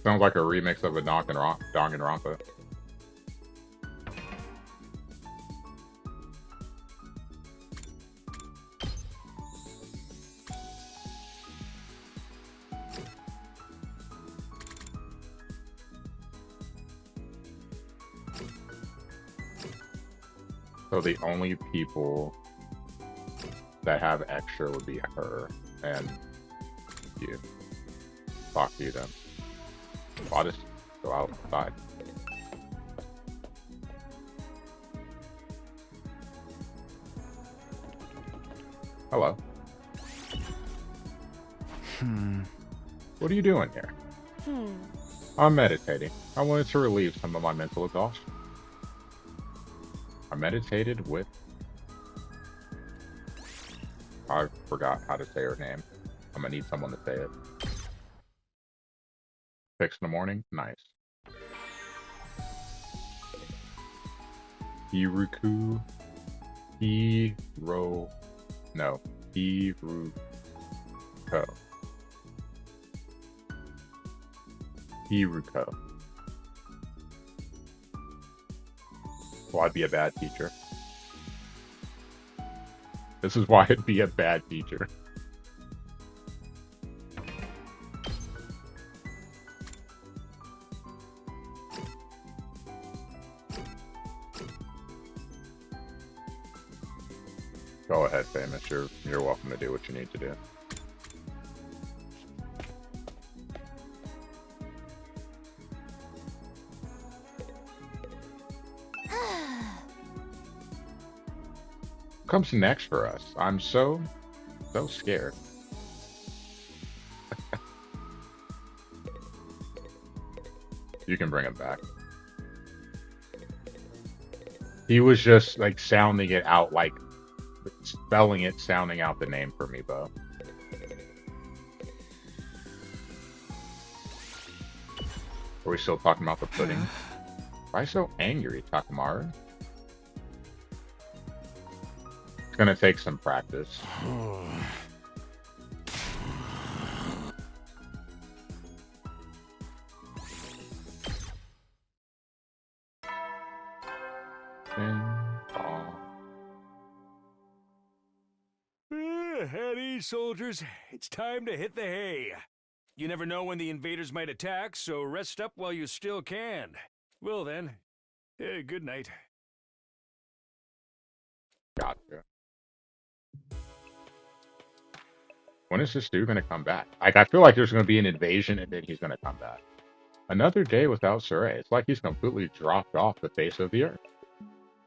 Sounds like a remix of a Danganronpa. So the only people that have extra would be her and you. Talk to you then. I'll just go outside. Hello. What are you doing here? I'm meditating. I wanted to relieve some of my mental exhaustion. I meditated with... I forgot how to say her name. I'm gonna need someone to say it. 6 in the morning? Nice. Hiruko. No. Hiruko. Hiruko. Well, I'd be a bad teacher. This is why I'd be a bad teacher. Go ahead, Famous. You're welcome to do what you need to do. What comes next for us? I'm so scared. You can bring him back. He was just like sounding it out, like spelling it, sounding out the name for me, Bo. Are we still talking about the pudding? Why so angry, Takamaru? It's gonna take some practice. At ease, soldiers. It's time to hit the hay. You never know when the invaders might attack, so rest up while you still can. Well then, good night. Gotcha. When is this dude gonna come back? Like, I feel like there's gonna be an invasion and then he's gonna come back. Another day without Saray. It's like he's completely dropped off the face of the earth.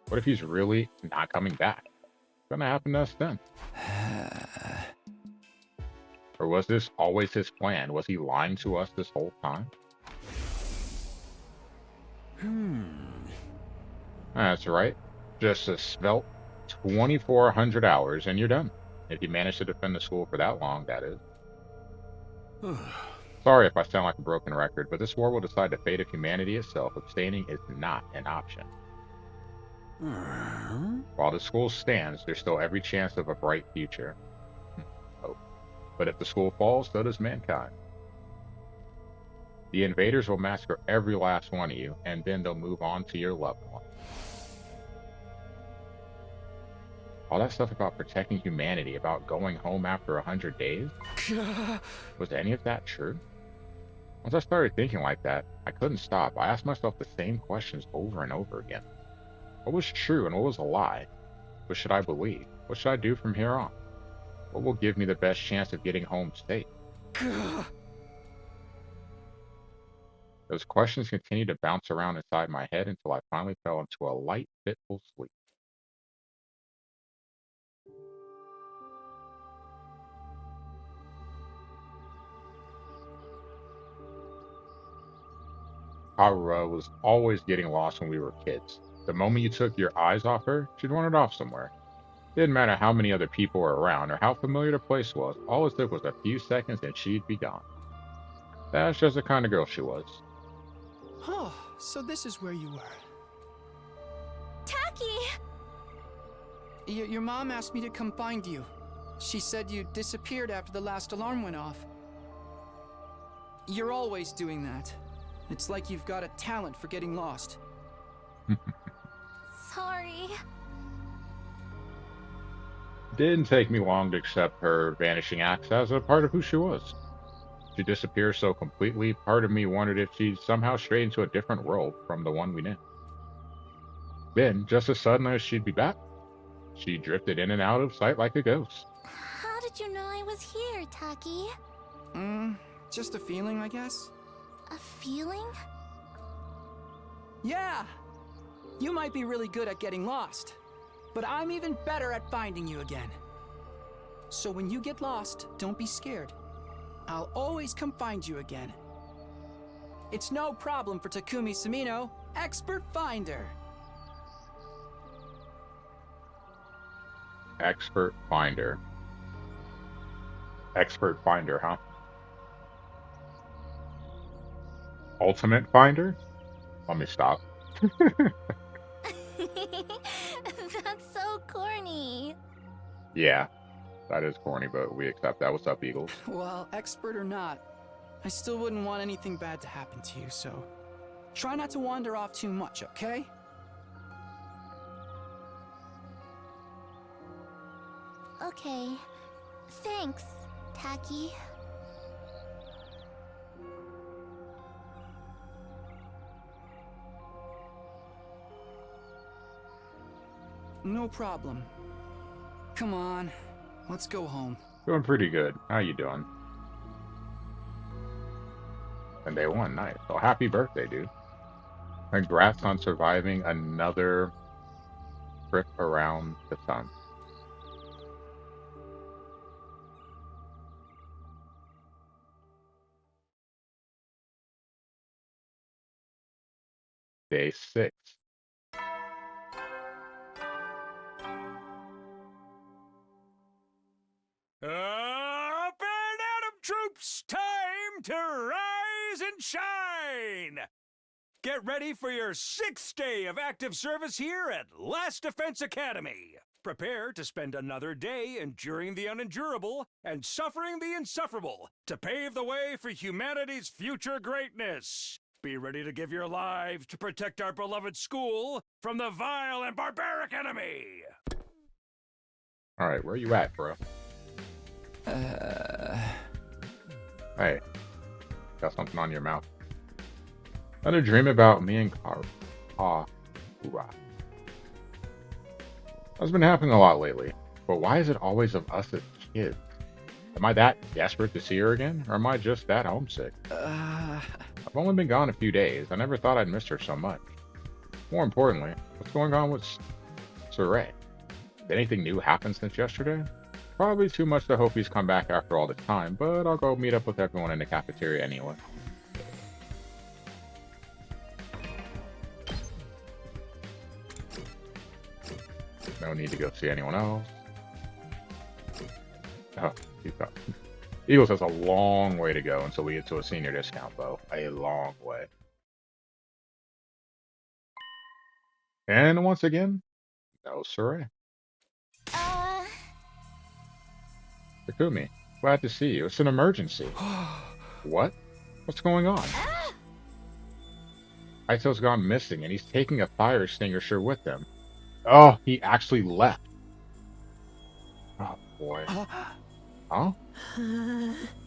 What if he's really not coming back? What's gonna happen to us then? Or was this always his plan? Was he lying to us this whole time? That's right. Just a svelte 2,400 hours and you're done. If you manage to defend the school for that long, that is. Sorry if I sound like a broken record, but this war will decide the fate of humanity itself. Abstaining is not an option. While the school stands, there's still every chance of a bright future. Hope. But if the school falls, so does mankind. The invaders will massacre every last one of you, and then they'll move on to your loved one. All that stuff about protecting humanity, about going home after 100 days? Was any of that true? Once I started thinking like that, I couldn't stop. I asked myself the same questions over and over again. What was true and what was a lie? What should I believe? What should I do from here on? What will give me the best chance of getting home safe? Those questions continued to bounce around inside my head until I finally fell into a light, fitful sleep. Harura was always getting lost when we were kids. The moment you took your eyes off her, she'd wandered off somewhere. Didn't matter how many other people were around or how familiar the place was, all it took was a few seconds and she'd be gone. That's just the kind of girl she was. Oh, so this is where you were. Taki! Your mom asked me to come find you. She said you disappeared after the last alarm went off. You're always doing that. It's like you've got a talent for getting lost. Sorry. Didn't take me long to accept her vanishing acts as a part of who she was. She disappeared so completely, part of me wondered if she'd somehow strayed into a different world from the one we knew. Then, just as sudden as she'd be back, she drifted in and out of sight like a ghost. How did you know I was here, Taki? Just a feeling, I guess? A feeling? Yeah! You might be really good at getting lost, but I'm even better at finding you again. So when you get lost, don't be scared. I'll always come find you again. It's no problem for Takumi Sumino, expert finder. Expert finder. Expert finder, huh? Ultimate finder? Let me stop. That's so corny. Yeah, that is corny, but we accept that. What's up, Eagles? Well, expert or not, I still wouldn't want anything bad to happen to you, so try not to wander off too much, okay? Okay. Thanks, Taki. No problem. Come on, let's go home. Doing pretty good. How you doing? And day one, nice. So happy birthday, dude. Congrats on surviving another trip around the sun. Day 6. Up and Atom troops! Time to rise and shine! Get ready for your 6th day of active service here at Last Defense Academy. Prepare to spend another day enduring the unendurable and suffering the insufferable to pave the way for humanity's future greatness. Be ready to give your lives to protect our beloved school from the vile and barbaric enemy. Alright, where you at, bro? Hey, got something on your mouth. Had a dream about me and Kakura. That's been happening a lot lately, but why is it always of us as kids? Am I that desperate to see her again, or am I just that homesick? I've only been gone a few days. I never thought I'd missed her so much. More importantly, what's going on with Saray? Did anything new happen since yesterday? Probably too much to hope he's come back after all this time, but I'll go meet up with everyone in the cafeteria anyway. No need to go see anyone else. Oh, he's got... Eagles has a long way to go until we get to a senior discount, though. A long way. And once again, no Saray. Takumi, glad to see you. It's an emergency. What? What's going on? Aito's gone missing, and he's taking a fire extinguisher with him. Oh, he actually left. Oh, boy. Huh?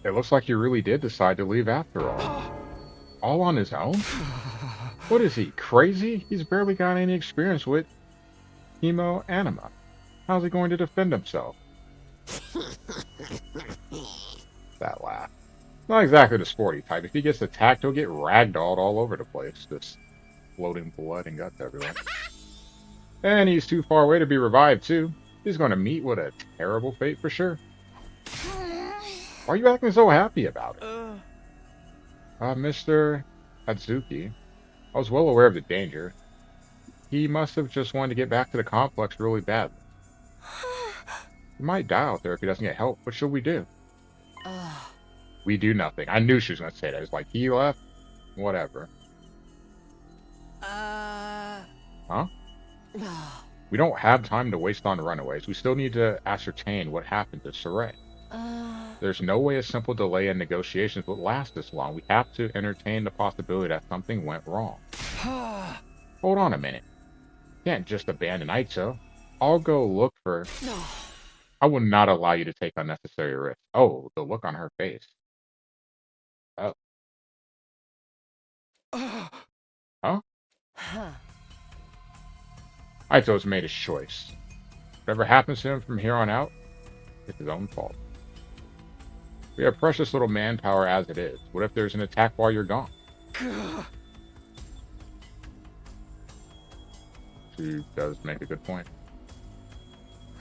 It looks like he really did decide to leave after all. All on his own? What is he, crazy? He's barely got any experience with Hemo Anima. How's he going to defend himself? That laugh. Not exactly the sporty type. If he gets attacked, he'll get ragdolled all over the place. Just floating blood and guts everywhere. And he's too far away to be revived, too. He's going to meet with a terrible fate for sure. Why are you acting so happy about it? Mr. Hatsuki, I was well aware of the danger. He must have just wanted to get back to the complex really badly. He might die out there if he doesn't get help. What should we do? We do nothing. I knew she was going to say that. It's like, he left? Whatever. Huh? We don't have time to waste on runaways. We still need to ascertain what happened to Saray. There's no way a simple delay in negotiations would last this long. We have to entertain the possibility that something went wrong. Hold on a minute. Can't just abandon Aito. I'll go look for... No. I will not allow you to take unnecessary risks. Oh, the look on her face. Oh. Huh? Aito's made his choice. Whatever happens to him from here on out, it's his own fault. We have precious little manpower as it is. What if there's an attack while you're gone? She does make a good point.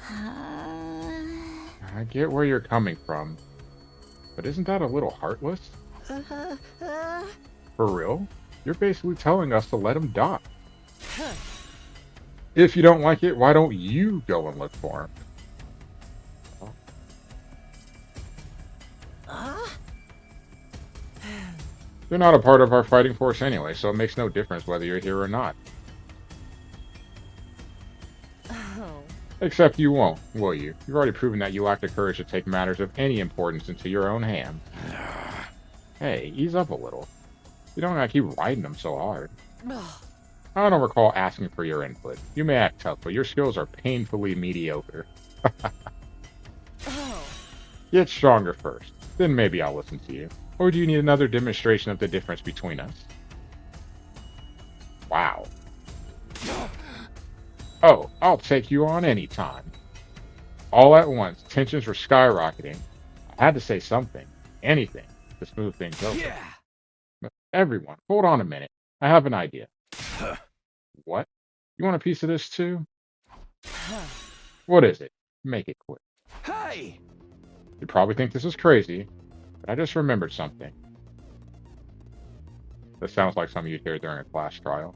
I get where you're coming from, but isn't that a little heartless? For real? You're basically telling us to let him die. If you don't like it, why don't you go and look for him? You're not a part of our fighting force anyway, so it makes no difference whether you're here or not. Except you won't, will you? You've already proven that you lack the courage to take matters of any importance into your own hands. Hey, ease up a little. You don't gotta keep riding them so hard. I don't recall asking for your input. You may act tough, but your skills are painfully mediocre. Get stronger first, then maybe I'll listen to you. Or do you need another demonstration of the difference between us? Wow. Oh, I'll take you on any time. All at once, tensions were skyrocketing. I had to say something, anything, to smooth things over. Yeah. Everyone, hold on a minute. I have an idea. What? You want a piece of this too? What is it? Make it quick. Hey! You probably think this is crazy, but I just remembered something. This sounds like something you'd hear during a class trial.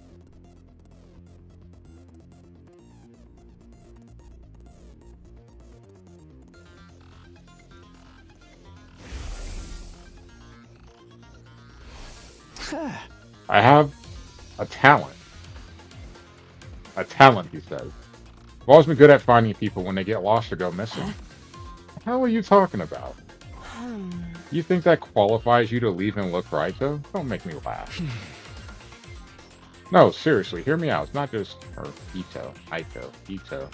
I have a talent. A talent, he says. I've always been good at finding people when they get lost or go missing. What the hell are you talking about? You think that qualifies you to leave and look for Aito? Don't make me laugh. No, seriously, hear me out. It's not just... or Ito. Ito.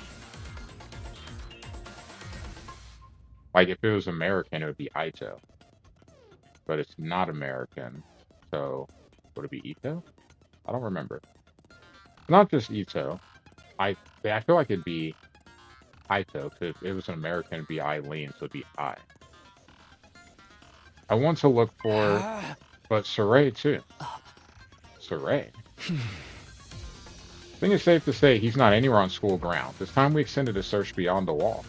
Like, if it was American, it would be Aito. But it's not American. So, would it be Ito? I don't remember. Not just Ito. I feel like it'd be Aito, because if it was an American, it'd be Eileen, so it'd be I. I want to look for... but Saray, too. Saray? I think it's safe to say he's not anywhere on school grounds. It's time we extended a search beyond the wall.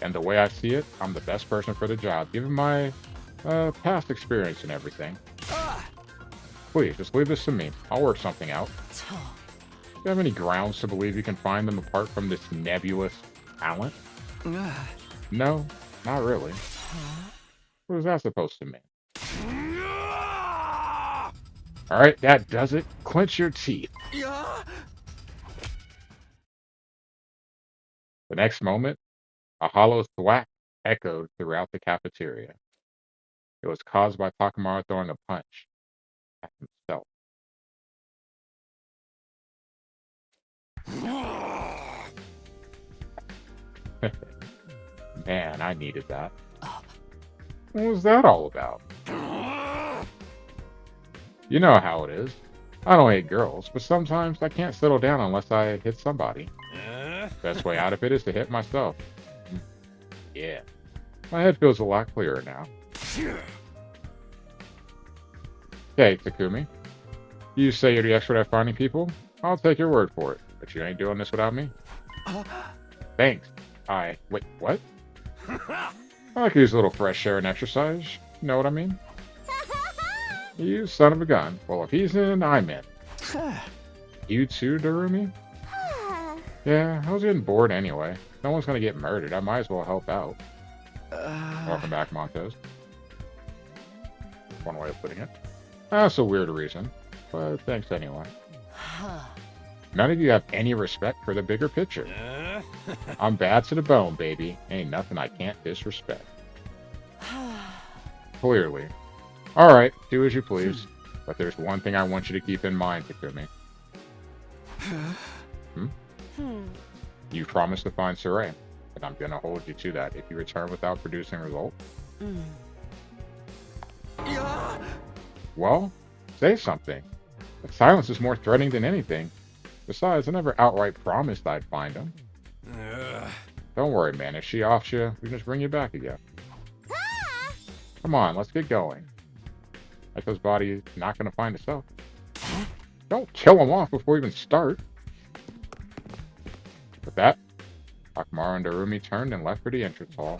And the way I see it, I'm the best person for the job, given my past experience and everything. Please, just leave this to me. I'll work something out. Do you have any grounds to believe you can find them apart from this nebulous talent? No, not really. What is that supposed to mean? Alright, that does it. Clench your teeth. The next moment, a hollow thwack echoed throughout the cafeteria. It was caused by Takamaru throwing a punch at himself. Man, I needed that. What was that all about? You know how it is. I don't hate girls, but sometimes I can't settle down unless I hit somebody. Best way out of it is to hit myself. Yeah. My head feels a lot clearer now. Okay, Takumi. You say you're the expert at finding people? I'll take your word for it. But you ain't doing this without me? Thanks. Wait, what? I could use a little fresh air and exercise. You know what I mean? You son of a gun. Well, if he's in, I'm in. You too, Darumi? Yeah, I was getting bored anyway. No one's gonna get murdered. I might as well help out. Welcome back, Montez. One way of putting it. That's a weird reason, but thanks anyway. None of you have any respect for the bigger picture. I'm bad to the bone, baby. Ain't nothing I can't disrespect. Clearly. Alright, do as you please. But there's one thing I want you to keep in mind, Takumi. You promised to find Saray, and I'm gonna hold you to that. If you return without producing results, well, say something. But silence is more threatening than anything. Besides, I never outright promised I'd find him. Don't worry, man. If she offs you, we can just bring you back again. Come on, let's get going. Aito's body is not going to find itself. Don't kill him off before we even start. With that, Akamaru and Darumi turned and left for the entrance hall.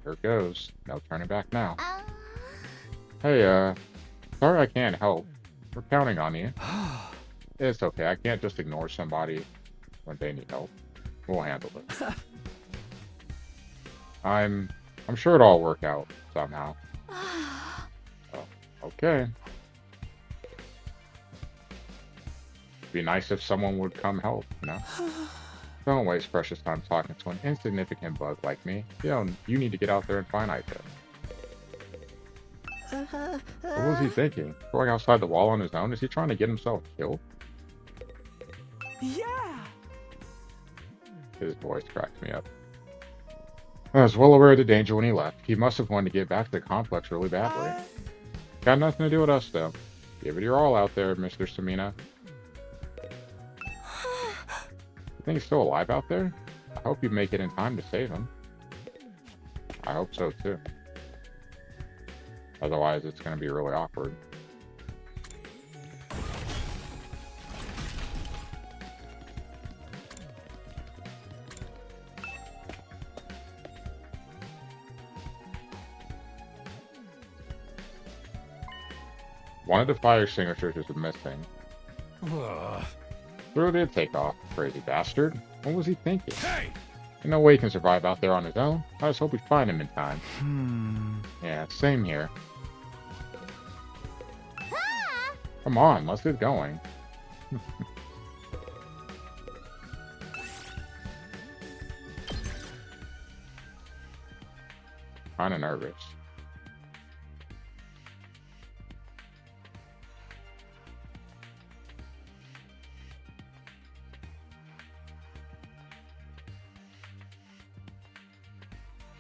Here it goes. No turning back now. Hey, sorry I can't help. We're counting on you. It's okay. I can't just ignore somebody when they need help. We'll handle it. I'm sure it'll all work out somehow. Oh, okay. It'd be nice if someone would come help, you know? Don't waste precious time talking to an insignificant bug like me. You need to get out there and find Aito. What was he thinking? Going outside the wall on his own? Is he trying to get himself killed? Yeah! His voice cracks me up. I was well aware of the danger when he left. He must have wanted to get back to the complex really badly. Got nothing to do with us, though. Give it your all out there, Mr. Samina. You think he's still alive out there? I hope you make it in time to save him. I hope so, too. Otherwise, it's going to be really awkward. One of the fire extinguishers is missing. Through the takeoff, crazy bastard. What was he thinking? Hey! There's no way he can survive out there on his own. I just hope we find him in time. Yeah, same here. Come on, let's get going. Kinda nervous.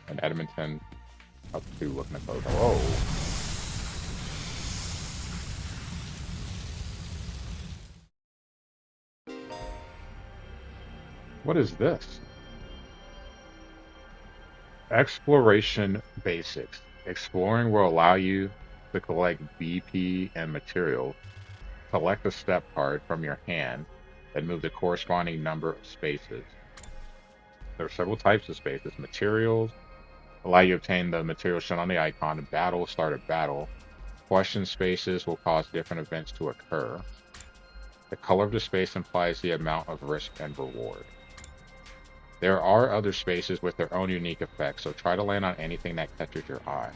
And Edmonton up to looking at those. Whoa. What is this? Exploration Basics. Exploring will allow you to collect BP and material. Collect a step card from your hand, then move the corresponding number of spaces. There are several types of spaces. Materials allow you to obtain the material shown on the icon. Battle, start a battle. Question spaces will cause different events to occur. The color of the space implies the amount of risk and reward. There are other spaces with their own unique effects, so try to land on anything that catches your eye.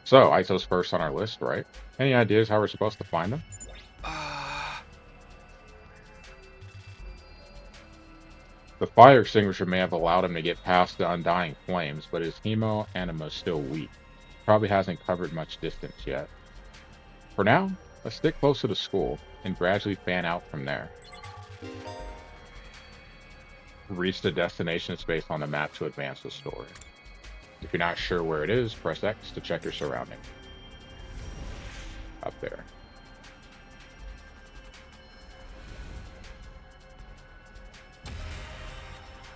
So, Aito's first on our list, right? Any ideas how we're supposed to find him? The fire extinguisher may have allowed him to get past the undying flames, but his hemo anima is still weak. Probably hasn't covered much distance yet. For now, let's stick close to the school and gradually fan out from there. Reach the destination space on the map to advance the story. If you're not sure where it is, press X to check your surroundings. Up there.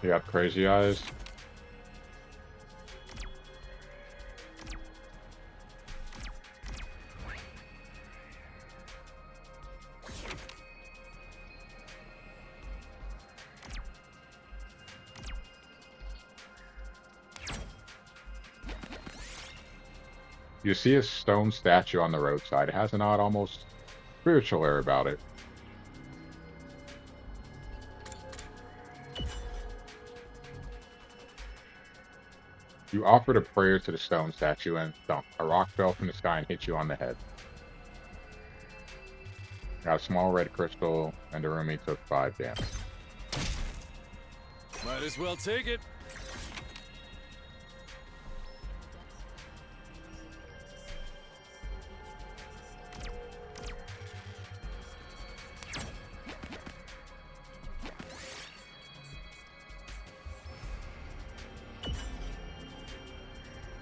You got crazy eyes. You see a stone statue on the roadside. It has an odd, almost spiritual air about it. You offered a prayer to the stone statue and thump. A rock fell from the sky and hit you on the head. Got a small red crystal, and Darumi took 5 damage. Might as well take it.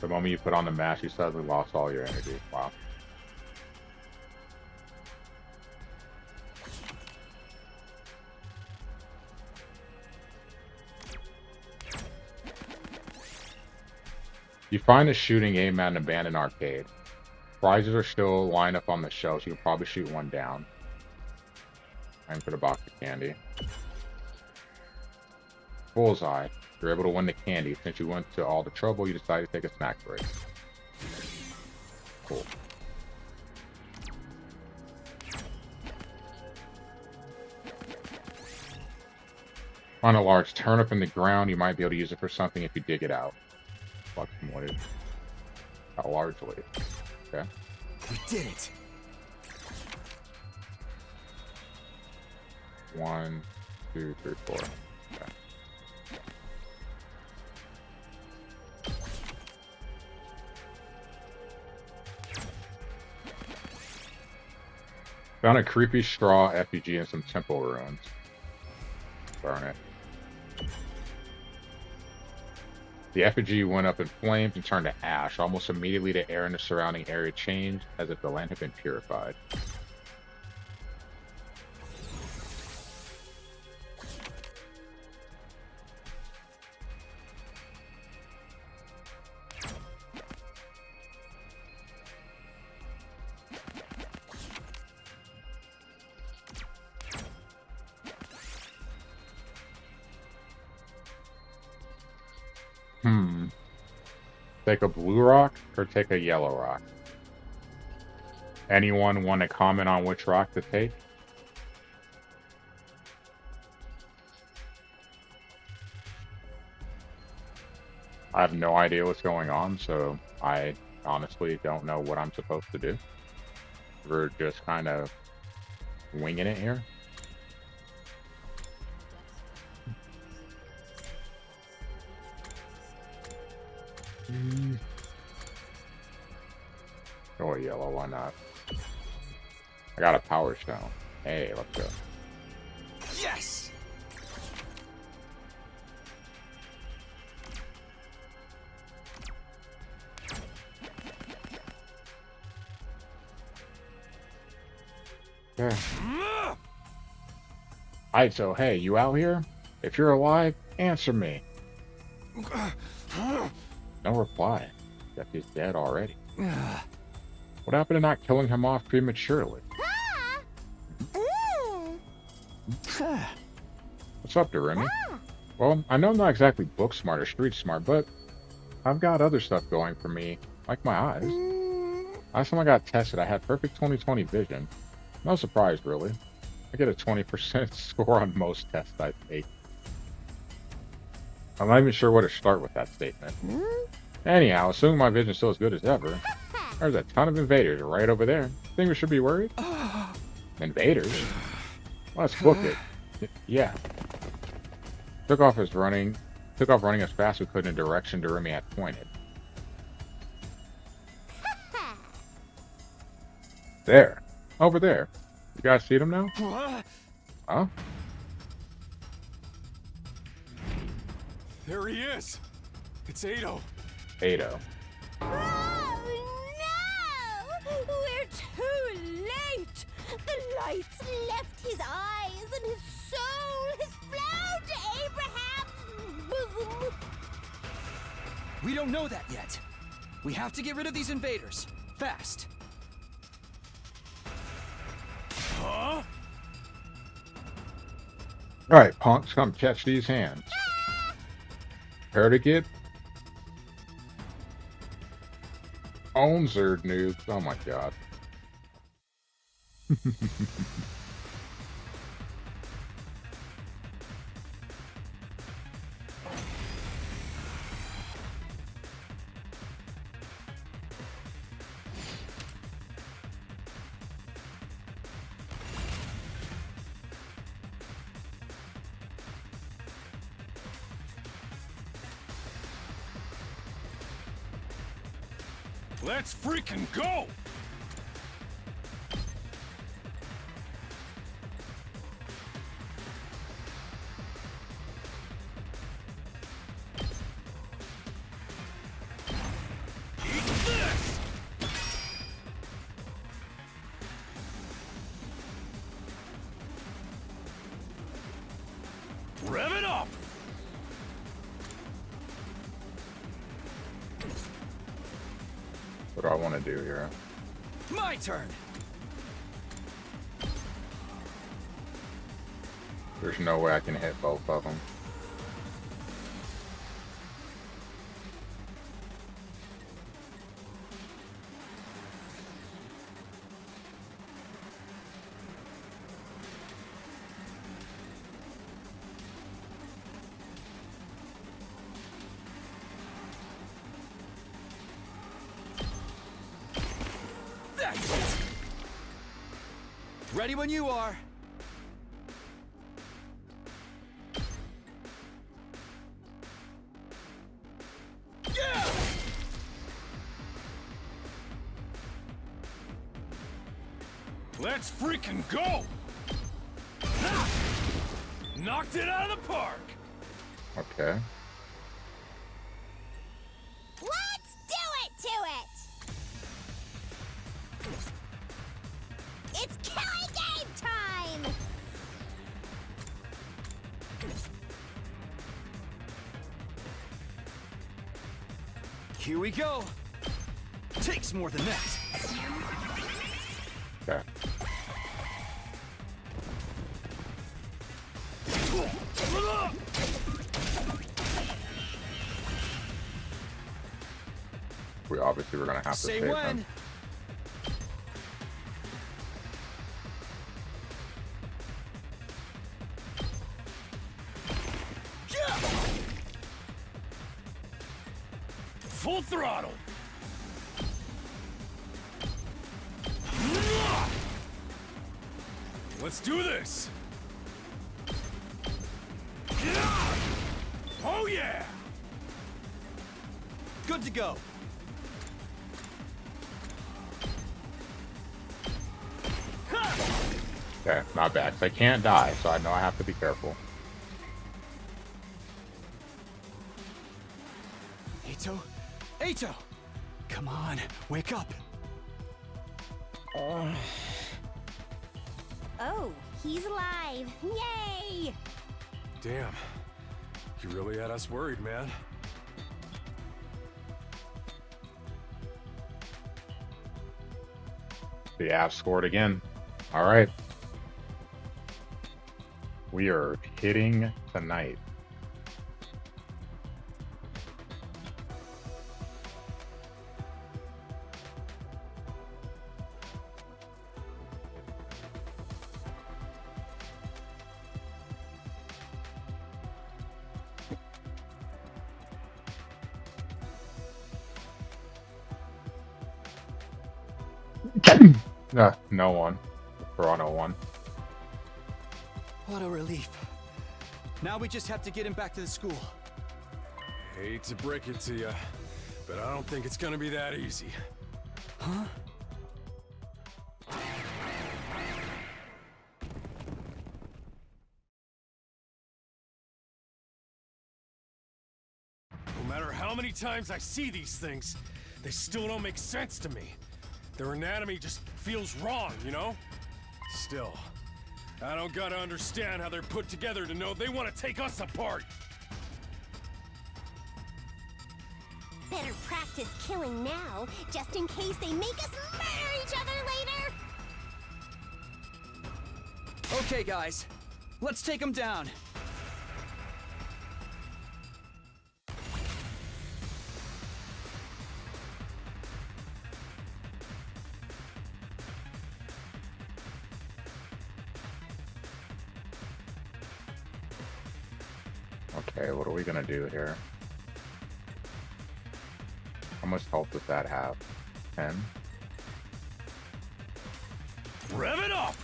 The moment you put on the mask, you suddenly lost all your energy. Wow. You find a shooting game at an abandoned arcade. Prizes are still lined up on the shelves. You can probably shoot one down. And for the box of candy. Bullseye. You're able to win the candy. Since you went to all the trouble, you decided to take a snack break. Cool. Find a large turnip in the ground. You might be able to use it for something if you dig it out. Fuck some wood. How largely? Okay. We did it. 1, 2, 3, 4. Okay. Found a creepy straw effigy in some temple ruins. Darn it. The effigy went up in flames and turned to ash. Almost immediately, the air in the surrounding area changed as if the land had been purified. Take a blue rock or take a yellow rock? Anyone want to comment on which rock to take? I have no idea what's going on, so I honestly don't know what I'm supposed to do. We're just kind of winging it here. Go with yellow, why not? I got a power stone. Hey, let's go. Yes! Yeah. Alright, so hey, you out here? If you're alive, answer me. No reply. Guess he's dead already. What happened to not killing him off prematurely? What's up, Doremi? Well, I know I'm not exactly book smart or street smart, but I've got other stuff going for me, like my eyes. Last time I got tested, I had perfect 20/20 vision. No surprise, really. I get a 20% score on most tests I take. I'm not even sure where to start with that statement. Anyhow, assuming my vision's still as good as ever, there's a ton of invaders right over there. Think we should be worried? Invaders? Well, let's book it. Yeah. Took off running as fast as we could in the direction Doremi had pointed. There. Over there. You guys see them now? Huh? There he is. It's Ado. Ado. Oh no! We're too late! The lights left his eyes and his soul has flown to Abraham's bosom! We don't know that yet. We have to get rid of these invaders. Fast. Huh? Alright, punks, come catch these hands. Heard it, kid? Own Zerd noobs. Oh my god. Let's freaking go! Eat this! Rev it up! What do I want to do here? My turn! There's no way I can hit both of them. That's it! Ready when you are. Yeah! Let's freaking go! Ha! Knocked it out of the park! Okay. Let's do it to it! It's Kelly game time! Here we go. Takes more than that. Okay. We obviously were gonna have to Say save when. him. Full throttle! Let's do this! Oh yeah! Good to go. Okay, not bad. 'Cause I can't die, so I know I have to be careful. Ato? Ato! Come on, wake up. Oh, he's alive. Yay! Damn. You really had us worried, man. The Avs scored again. All right. We are hitting tonight. No one. Toronto won. What a relief. Now we just have to get him back to the school. Hate to break it to you, but I don't think it's gonna be that easy. Huh? No matter how many times I see these things, they still don't make sense to me. Their anatomy just feels wrong, you know? Still, I don't gotta understand how they're put together to know they want to take us apart. Better practice killing now, just in case they make us murder each other later! Okay, guys. Let's take him down. Okay, what are we gonna do here? How much health does that have? 10? Rev it up!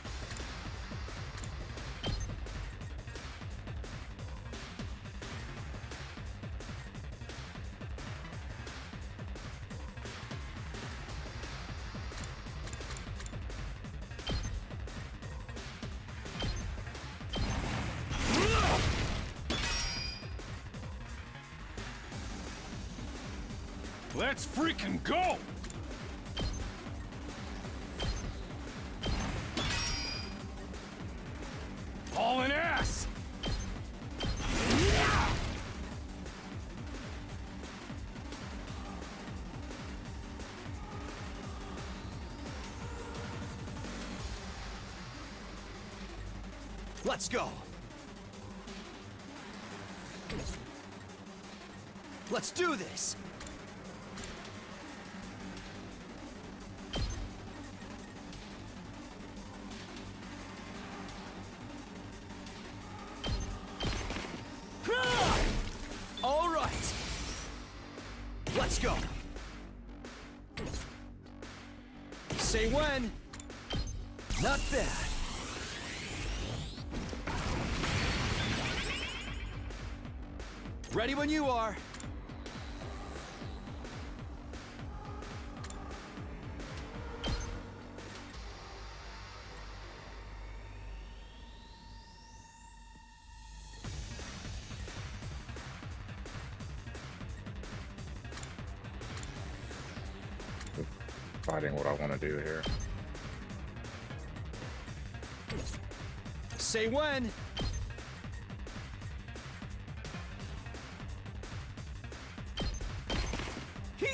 Let's freaking go! Hauling ass! Let's go! Let's do this! All right! Let's go! Say when! Not bad! Ready when you are! Deciding what I want to do here. Say when! Here!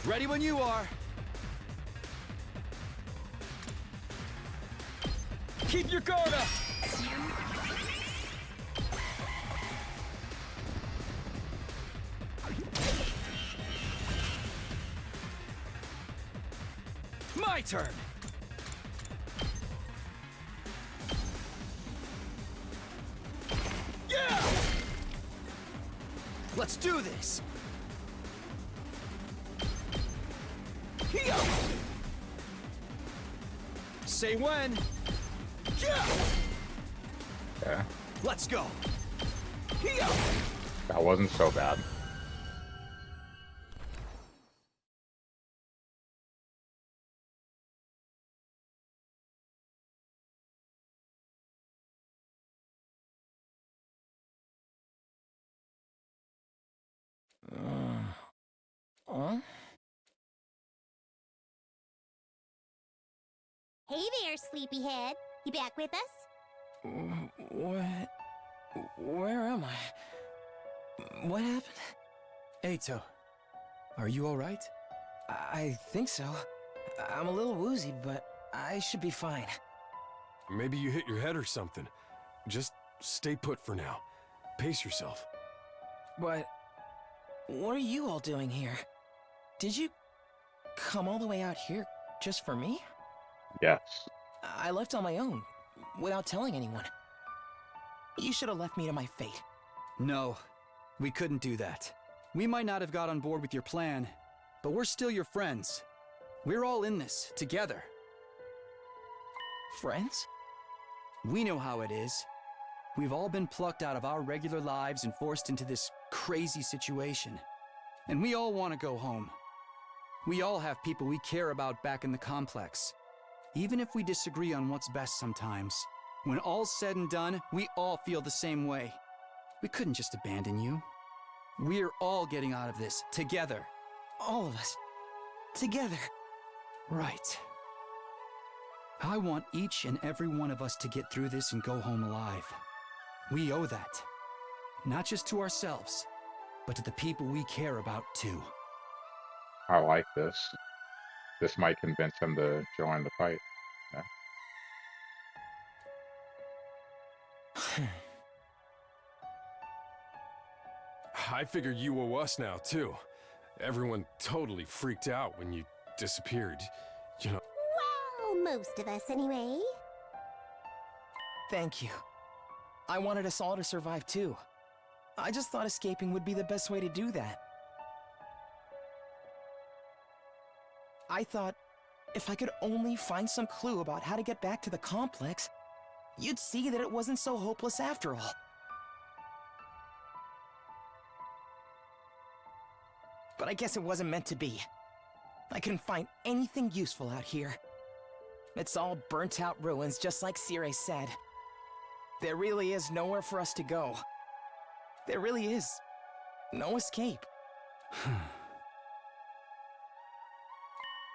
Ready when you are! Keep your guard up! My turn! Yeah! Let's do this! Here! Say when! Yeah! Yeah, Let's go! Here! that wasn't so bad. Huh? Hey there, sleepyhead. You back with us? What? Where am I? What happened? Eito, are you alright? I think so. I'm a little woozy, but I should be fine. Maybe you hit your head or something. Just stay put for now. Pace yourself. But what are you all doing here? Did you come all the way out here just for me? Yes. I left on my own, without telling anyone. You should have left me to my fate. No, we couldn't do that. We might not have got on board with your plan, but we're still your friends. We're all in this, together. Friends? We know how it is. We've all been plucked out of our regular lives and forced into this crazy situation. And we all want to go home. We all have people we care about back in the complex. Even if we disagree on what's best sometimes, when all's said and done, we all feel the same way. We couldn't just abandon you. We're all getting out of this, together. All of us. Together. Right. I want each and every one of us to get through this and go home alive. We owe that. Not just to ourselves, but to the people we care about too. I like this. This might convince him to join the fight. Yeah. I figure you owe us now, too. Everyone totally freaked out when you disappeared. You know. Well, most of us anyway. Thank you. I wanted us all to survive too. I just thought escaping would be the best way to do that. I thought if I could only find some clue about how to get back to the complex, you'd see that it wasn't so hopeless after all. But I guess it wasn't meant to be. I couldn't find anything useful out here. It's all burnt out ruins, just like Circe said. There really is nowhere for us to go. There really is No escape.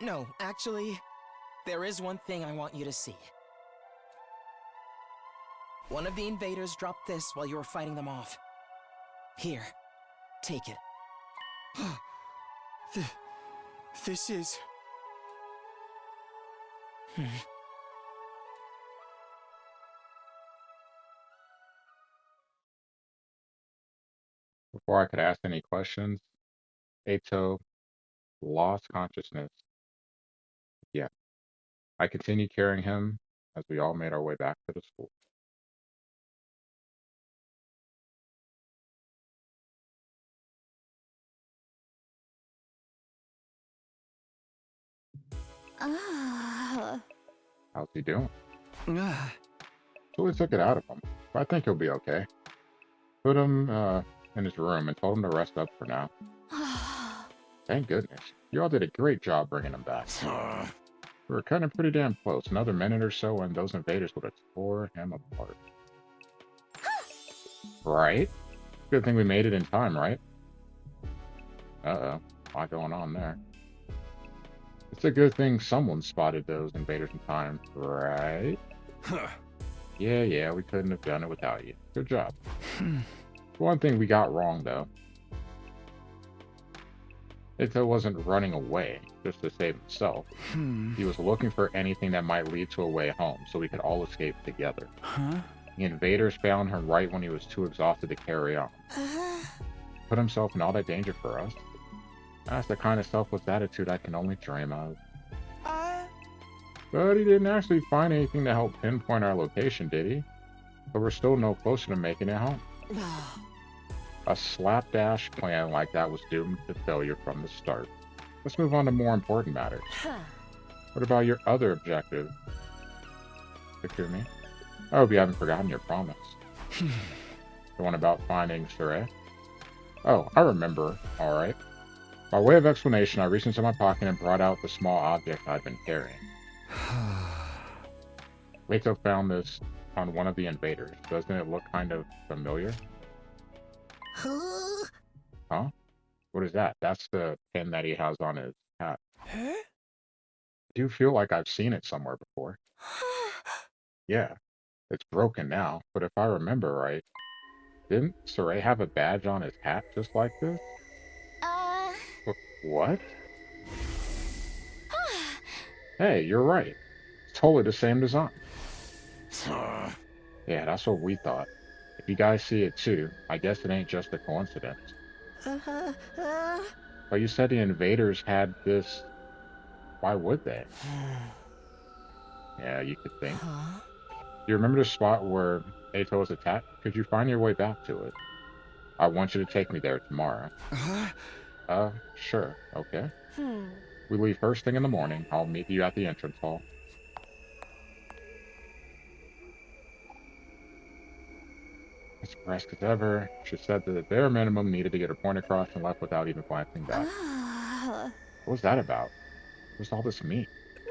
No, actually, there is one thing I want you to see. One of the invaders dropped this while you were fighting them off. Here, take it. This is... Before I could ask any questions, Ato lost consciousness. Yeah. I continued carrying him as we all made our way back to the school. Ah. How's he doing? Ah, So we took it out of him. But I think he'll be okay. Put him in his room and told him to rest up for now. Thank goodness. You all did a great job bringing him back. We were cutting pretty damn close. Another minute or so and those invaders would have tore him apart. Right? Good thing we made it in time, right? Uh-oh. A lot going on there. It's a good thing someone spotted those invaders in time, right? Huh. Yeah, we couldn't have done it without you. Good job. One thing we got wrong, though. Ito wasn't running away just to save himself. He was looking for anything that might lead to a way home so we could all escape together. Huh? The invaders found him right when he was too exhausted to carry on. Put himself in all that danger for us. That's the kind of selfless attitude I can only dream of. But he didn't actually find anything to help pinpoint our location, did he? But we're still no closer to making it home. A slapdash plan like that was doomed to failure from the start. Let's move on to more important matters. What about your other objective, Takumi? I hope you haven't forgotten your promise. The one about finding Sure? Oh, I remember. Alright. By way of explanation, I reached into my pocket and brought out the small object I'd been carrying. Leito found this on one of the invaders. Doesn't it look kind of familiar? Huh? What is that? That's the pin that he has on his hat. Huh? I do feel like I've seen it somewhere before. Yeah, it's broken now, but if I remember right, didn't Saray have a badge on his hat just like this? What? Hey, you're right. It's totally the same design. Yeah, that's what we thought. If you guys see it too, I guess it ain't just a coincidence. But you said the invaders had this. Why would they? Yeah, you could think. You remember the spot where Ato was attacked? Could you find your way back to it? I want you to take me there tomorrow. Sure. Okay. We leave first thing in the morning. I'll meet you at the entrance hall. As pressed as ever, she said that the bare minimum needed to get her point across and left without even glancing back. What was that about? What's all this mean?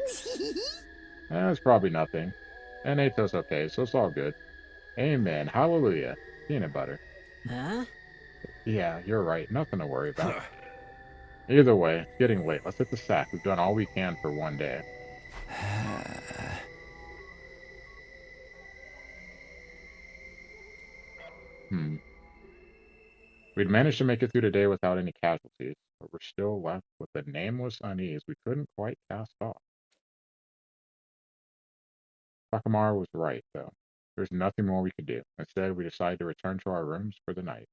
It's probably nothing. And Ato's okay, so it's all good. Amen. Hallelujah. Peanut butter. Huh? Yeah, you're right. Nothing to worry about. Either way, it's getting late. Let's hit the sack. We've done all we can for one day. We'd managed to make it through the day without any casualties, but we're still left with a nameless unease we couldn't quite cast off. Takamara was right, though. There's nothing more we could do. Instead, we decided to return to our rooms for the night.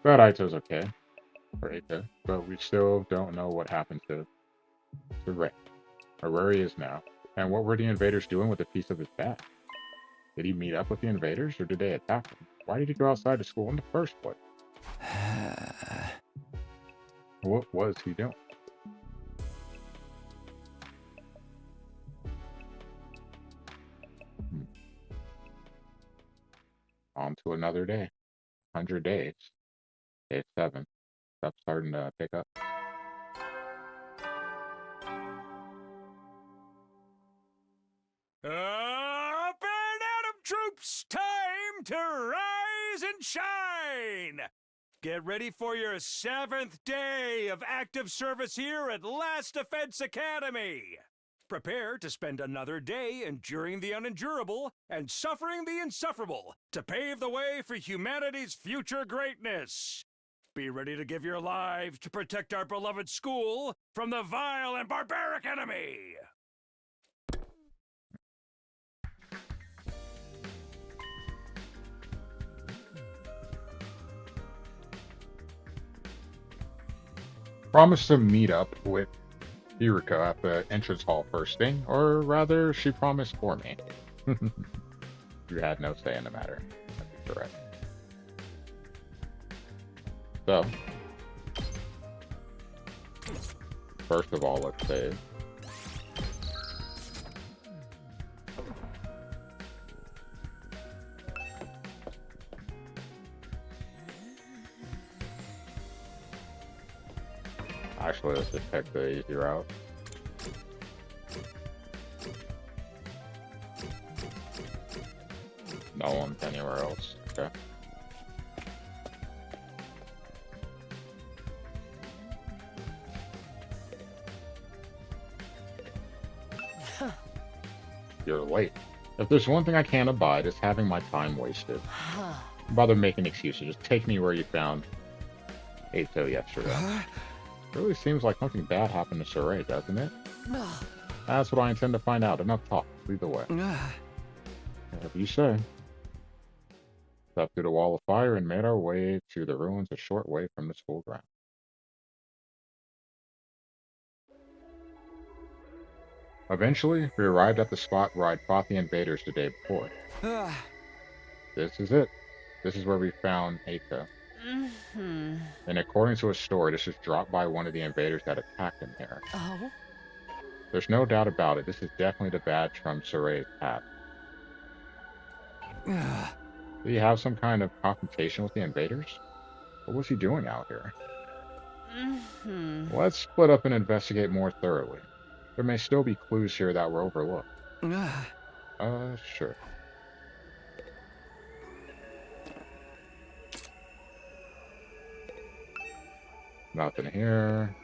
But Aito's okay. Or Aito. But we still don't know what happened to Ray, or where he is now. And what were the invaders doing with a piece of his back? Did he meet up with the invaders, or did they attack him? Why did he go outside of school in the first place? What was he doing? On to another day. 100 days. Day 7. Stuff's starting to pick up. Up and at 'em, troops! It's time to rise and shine! Get ready for your 7th day of active service here at Last Defense Academy! Prepare to spend another day enduring the unendurable and suffering the insufferable to pave the way for humanity's future greatness. Be ready to give your lives to protect our beloved school from the vile and barbaric enemy! Promised to meet up with Yuriko at the entrance hall first thing, or rather, she promised for me. You had no say in the matter. That'd be correct. So, first of all, let's save. Actually, let's just pick the easy route. No one's anywhere else. Okay. You're late. If there's one thing I can't abide, it's having my time wasted. Don't bother making excuses. Just take me where you found Eito yesterday. It really seems like something bad happened to Sorey, doesn't it? That's what I intend to find out. Enough talk. Lead the way. Whatever you say. Stepped through the wall of fire and made our way to the ruins a short way from the school ground. Eventually, we arrived at the spot where I'd fought the invaders the day before. This is it. This is where we found Eito. And according to his story, this was dropped by one of the invaders that attacked him here. Oh? There's no doubt about it. This is definitely the badge from Sorey's hat. Did he have some kind of confrontation with the invaders? What was he doing out here? Let's split up and investigate more thoroughly. There may still be clues here that were overlooked. Sure. Nothing here.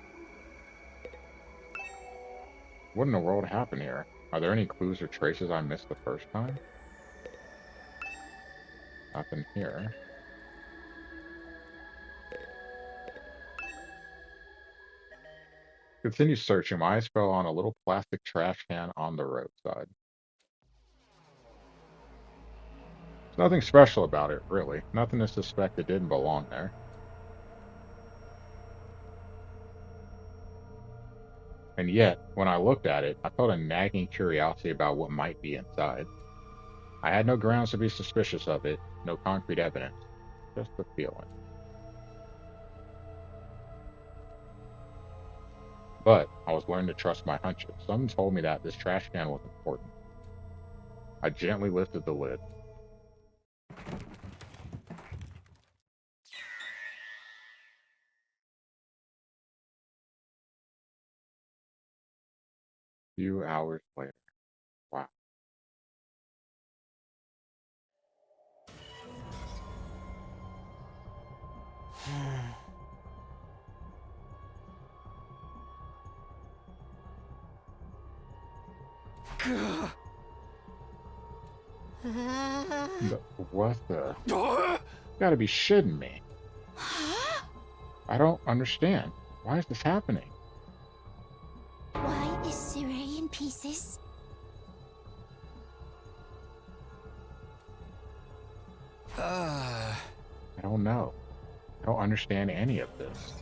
What in the world happened here? Are there any clues or traces I missed the first time? Nothing here. Continue searching. My eyes fell on a little plastic trash can on the roadside. There's nothing special about it, really. Nothing to suspect it didn't belong there. And yet, when I looked at it, I felt a nagging curiosity about what might be inside. I had no grounds to be suspicious of it, no concrete evidence, just a feeling. But I was learning to trust my hunches. Something told me that this trash can was important. I gently lifted the lid. A few hours later. Wow. What the? You gotta be shitting me. I don't understand. Why is this happening? Why is Sorey in pieces? I don't know. I don't understand any of this.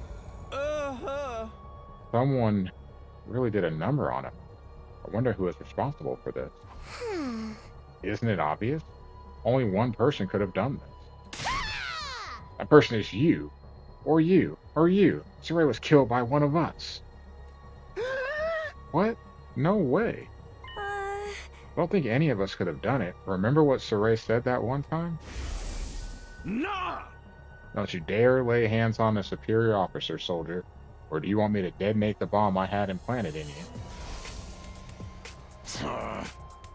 Someone really did a number on him. I wonder who is responsible for this. Isn't it obvious? Only one person could have done this. That person is you. Or you. Or you. Sorey was killed by one of us. What? No way. I don't think any of us could have done it. Remember what Sorey said that one time? Nah! Don't you dare lay hands on a superior officer, soldier. Or do you want me to detonate the bomb I had implanted in you?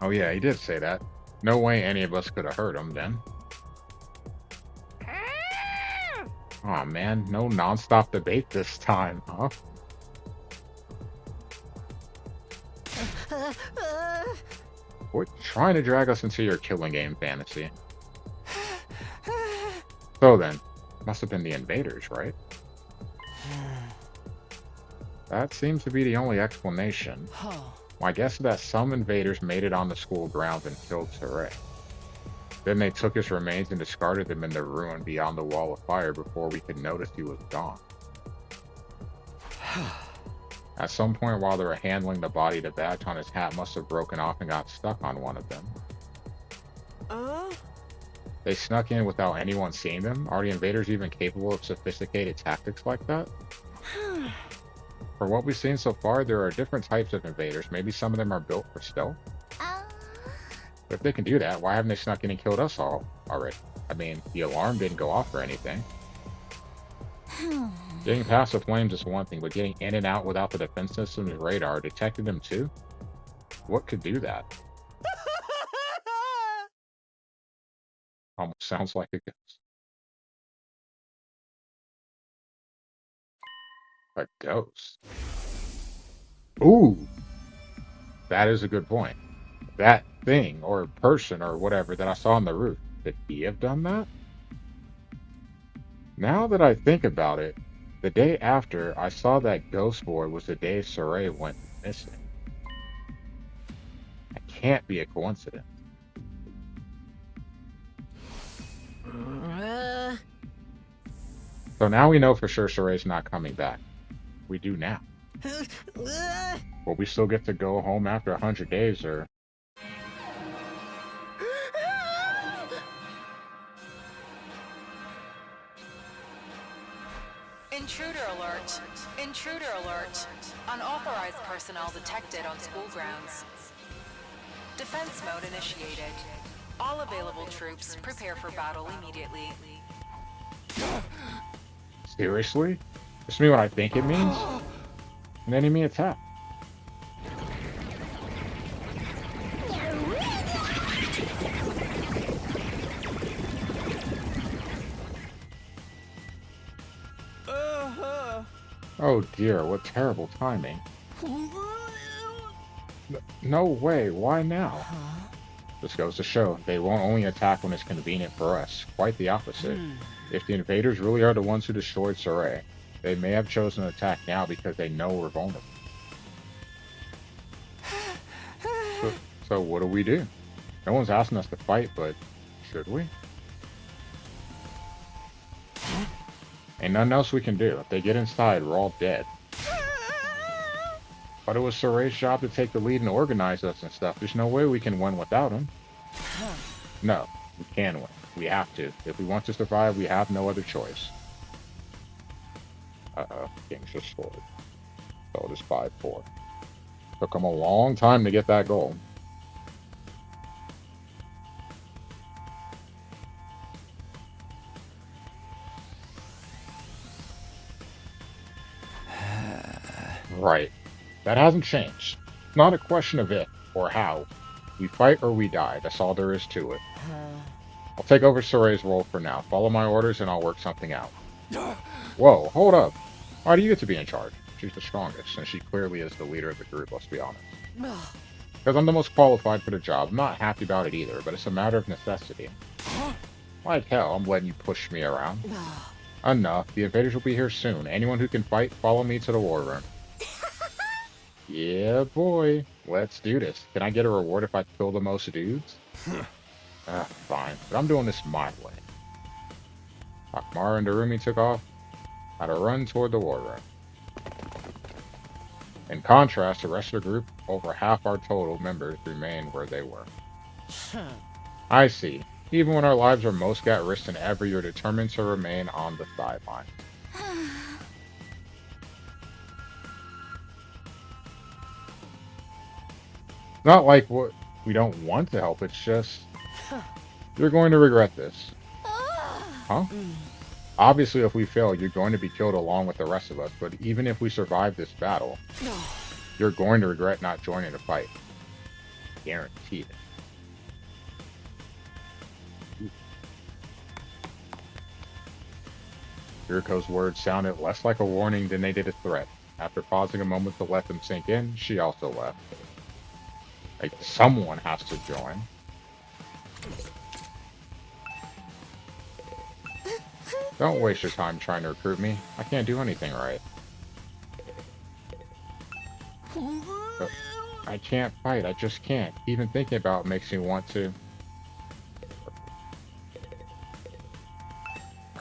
Oh yeah, he did say that. No way any of us could have heard him then. Aw man, no non-stop debate this time, huh? Quit trying to drag us into your killing game fantasy. So then, must have been the invaders, right? That seems to be the only explanation. My guess is that some invaders made it on the school grounds and killed Saray. Then they took his remains and discarded them in the ruin beyond the wall of fire before we could notice he was gone. At some point while they were handling the body, the badge on his hat must have broken off and got stuck on one of them. They snuck in without anyone seeing them? Are the invaders even capable of sophisticated tactics like that? From what we've seen so far, there are different types of invaders. Maybe some of them are built for stealth. But if they can do that, why haven't they snuck in and killed us all already? I mean, the alarm didn't go off or anything. Getting past the flames is one thing, but getting in and out without the defense system's radar detected them too? What could do that? Almost sounds like a ghost. A ghost? Ooh! That is a good point. That thing, or person, or whatever that I saw on the roof, did he have done that? Now that I think about it, the day after I saw that ghost boy was the day Saray went missing. That can't be a coincidence. So now we know for sure Saray's not coming back. We do now. Will we still get to go home after 100 days, or... Intruder alert! Intruder alert! Unauthorized personnel detected on school grounds. Defense mode initiated. All available troops prepare for battle immediately. Seriously? This mean what I think it means? An enemy attack. Oh dear, what terrible timing. No way, why now? This goes to show, they won't only attack when it's convenient for us. Quite the opposite. If the invaders really are the ones who destroyed Saray, they may have chosen to attack now because they know we're vulnerable. So what do we do? No one's asking us to fight, but should we? Ain't nothing else we can do. If they get inside, we're all dead. But it was Saray's job to take the lead and organize us and stuff. There's no way we can win without him. No, we can win. We have to. If we want to survive, we have no other choice. Uh-oh, King's sword. So it is 5-4. Took him a long time to get that goal. Right. That hasn't changed. It's not a question of if or how. We fight or we die. That's all there is to it. I'll take over Saray's role for now. Follow my orders and I'll work something out. Whoa, hold up. Why do you get to be in charge? She's the strongest, and she clearly is the leader of the group, let's be honest. Because I'm the most qualified for the job. I'm not happy about it either, but it's a matter of necessity. Like hell, I'm letting you push me around. Enough. The invaders will be here soon. Anyone who can fight, follow me to the war room. Yeah, boy. Let's do this. Can I get a reward if I kill the most dudes? Fine. But I'm doing this my way. Akmara and Darumi took off at a run toward the war room. In contrast, the rest of the group, over half our total members, remain where they were. I see. Even when our lives are most at risk than ever, you're determined to remain on the sidelines. Not like we don't want to help, it's just... You're going to regret this. Huh? Obviously, if we fail, you're going to be killed along with the rest of us, but even if we survive this battle, you're going to regret not joining the fight. Guaranteed. Yuriko's words sounded less like a warning than they did a threat. After pausing a moment to let them sink in, she also left. Like, someone has to join. Don't waste your time trying to recruit me. I can't do anything right. But I can't fight. I just can't. Even thinking about it makes me want to.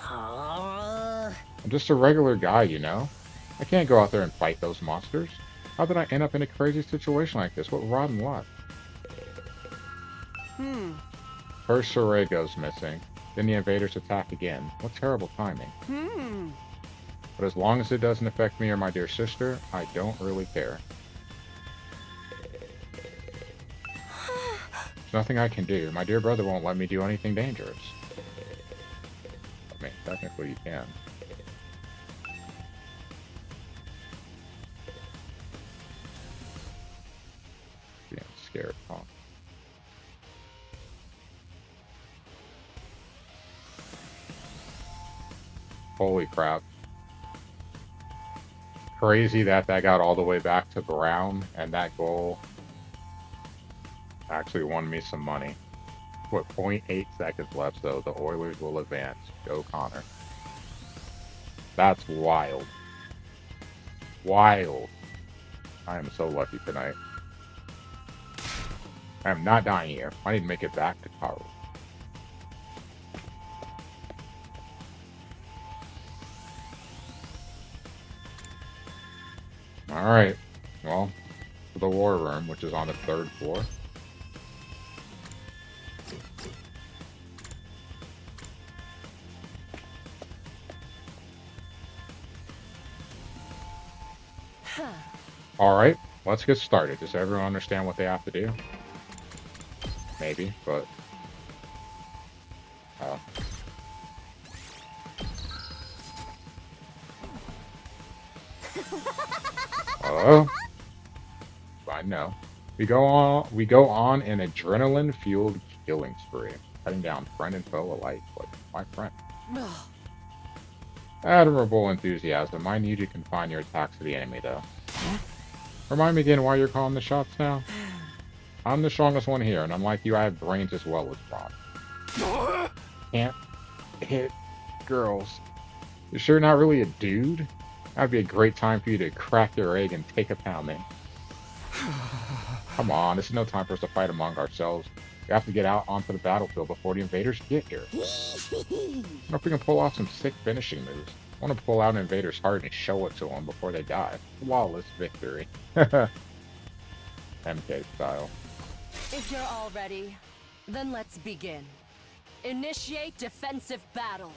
I'm just a regular guy, you know? I can't go out there and fight those monsters. How did I end up in a crazy situation like this? What rotten luck? First Sorego's missing. Then the invaders attack again. What terrible timing. But as long as it doesn't affect me or my dear sister, I don't really care. There's nothing I can do. My dear brother won't let me do anything dangerous. I mean, technically you can. Being scared, huh? Holy crap. Crazy that got all the way back to Brown, and that goal actually won me some money. With 0.8 seconds left, though, the Oilers will advance. Go Connor. That's wild. Wild. I am so lucky tonight. I am not dying here. I need to make it back to Carl. Alright. Well, to the war room, which is on the 3rd floor. Alright, let's get started. Does everyone understand what they have to do? Maybe, but... Hello? I know. We go on an adrenaline-fueled killing spree, cutting down friend and foe alike, like my friend. Admirable enthusiasm. I need you to confine your attacks to the enemy, though. Remind me again why you're calling the shots now? I'm the strongest one here, and unlike you, I have brains as well as brawn. Can't hit girls. You sure not really a dude? That'd be a great time for you to crack your egg and take a pounding. Come on, this is no time for us to fight among ourselves. We have to get out onto the battlefield before the invaders get here. I wonder if we can pull off some sick finishing moves. I want to pull out an invader's heart and show it to them before they die. Flawless victory. MK style. If you're all ready, then let's begin. Initiate defensive battle.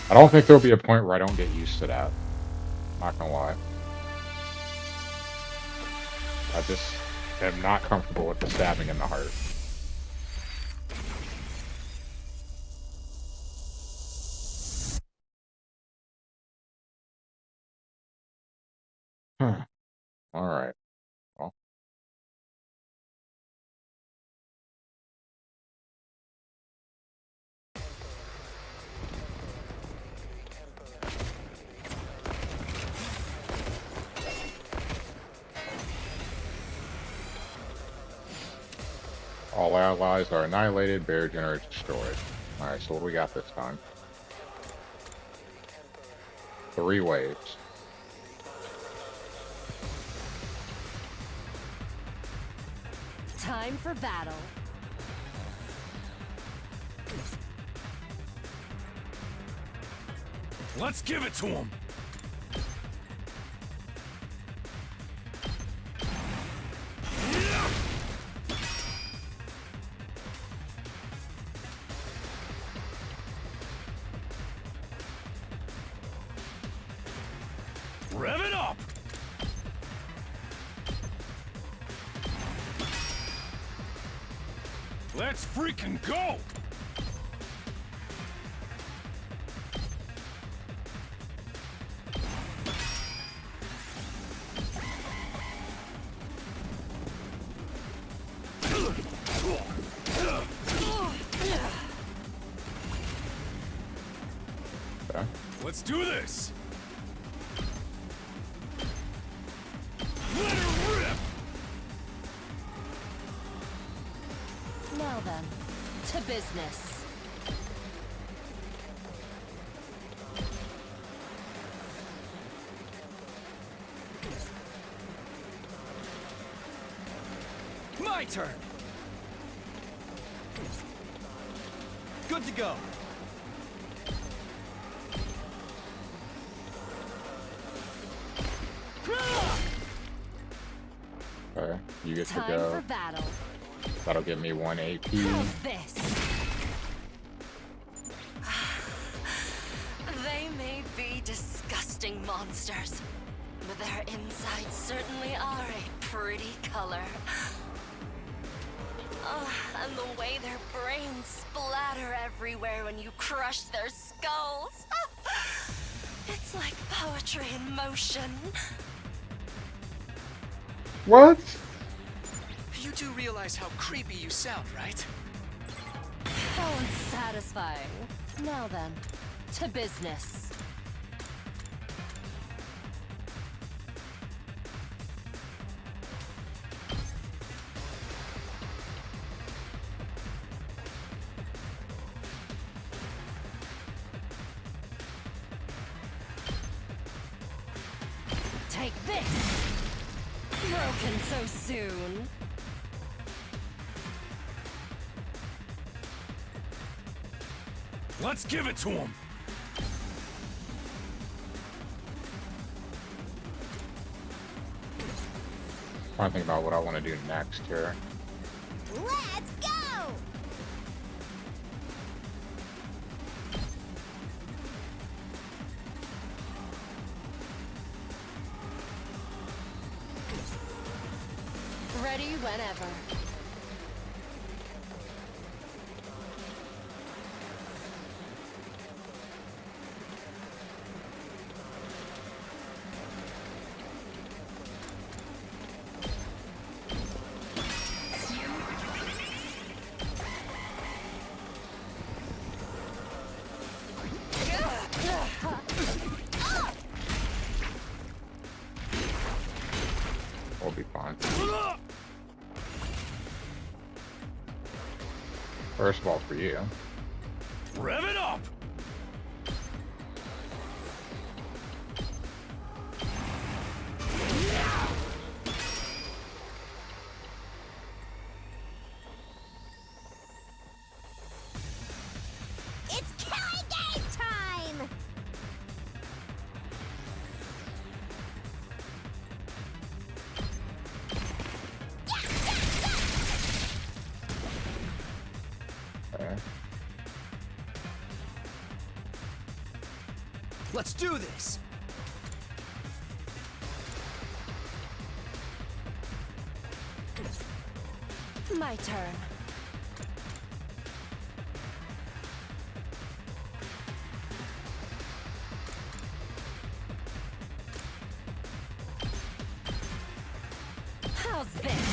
I don't think there'll be a point where I don't get used to that. Not gonna lie. I just am not comfortable with the stabbing in the heart. Alright. Well. All allies are annihilated, barrier generators destroyed. Alright, so what do we got this time? 3 waves. Time for battle. Let's give it to him! Rev it up! Let's freaking go! Okay. Let's do this! Let her rip! Now then, to business. My turn. Good to go. Okay. You get to Time go. for battle. That'll give me 1 AP. How's this? They may be disgusting monsters, but their insides certainly are a pretty color. And the way their brains splatter everywhere when you crush their skulls. It's like poetry in motion. What? You do realize how creepy you sound, right? How unsatisfying. Now then, to business. Take this! Broken so soon. Let's give it to him! Trying to think about what I want to do next here. Let's go! Ready whenever. We'll be fine. First of all, for you. Rev it up! It's killing game time! Okay. Let's do this. My turn. How's this?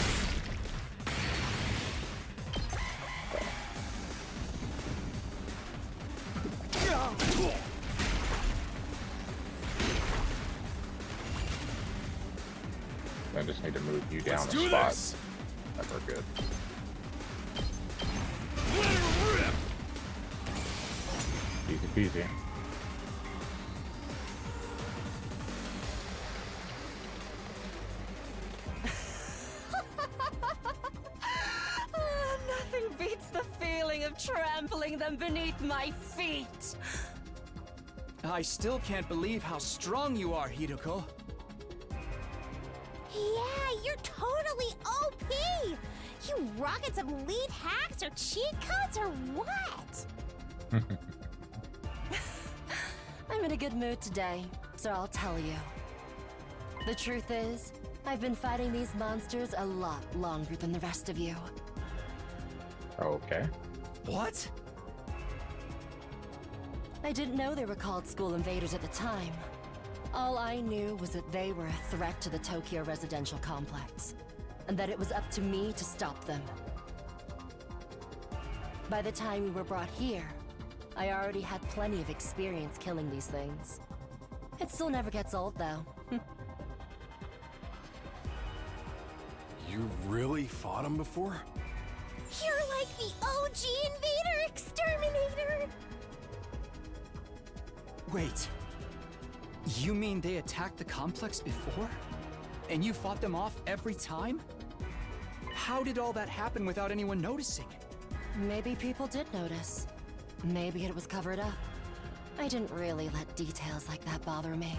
I just need to move you down Let's a do spot. this! And we're good. Let her rip! Easy peasy. Nothing beats the feeling of trampling them beneath my feet. I still can't believe how strong you are, Hideko. Yeah, you're totally OP! You rocking some lead hacks or cheat codes or what? I'm in a good mood today, so I'll tell you. The truth is, I've been fighting these monsters a lot longer than the rest of you. Okay. What? I didn't know they were called School Invaders at the time. All I knew was that they were a threat to the Tokyo residential complex, and that it was up to me to stop them. By the time we were brought here, I already had plenty of experience killing these things. It still never gets old, though. You really fought him before? You're like the OG Invader Exterminator! Wait. You mean they attacked the complex before? And you fought them off every time? How did all that happen without anyone noticing? Maybe people did notice. Maybe it was covered up. I didn't really let details like that bother me.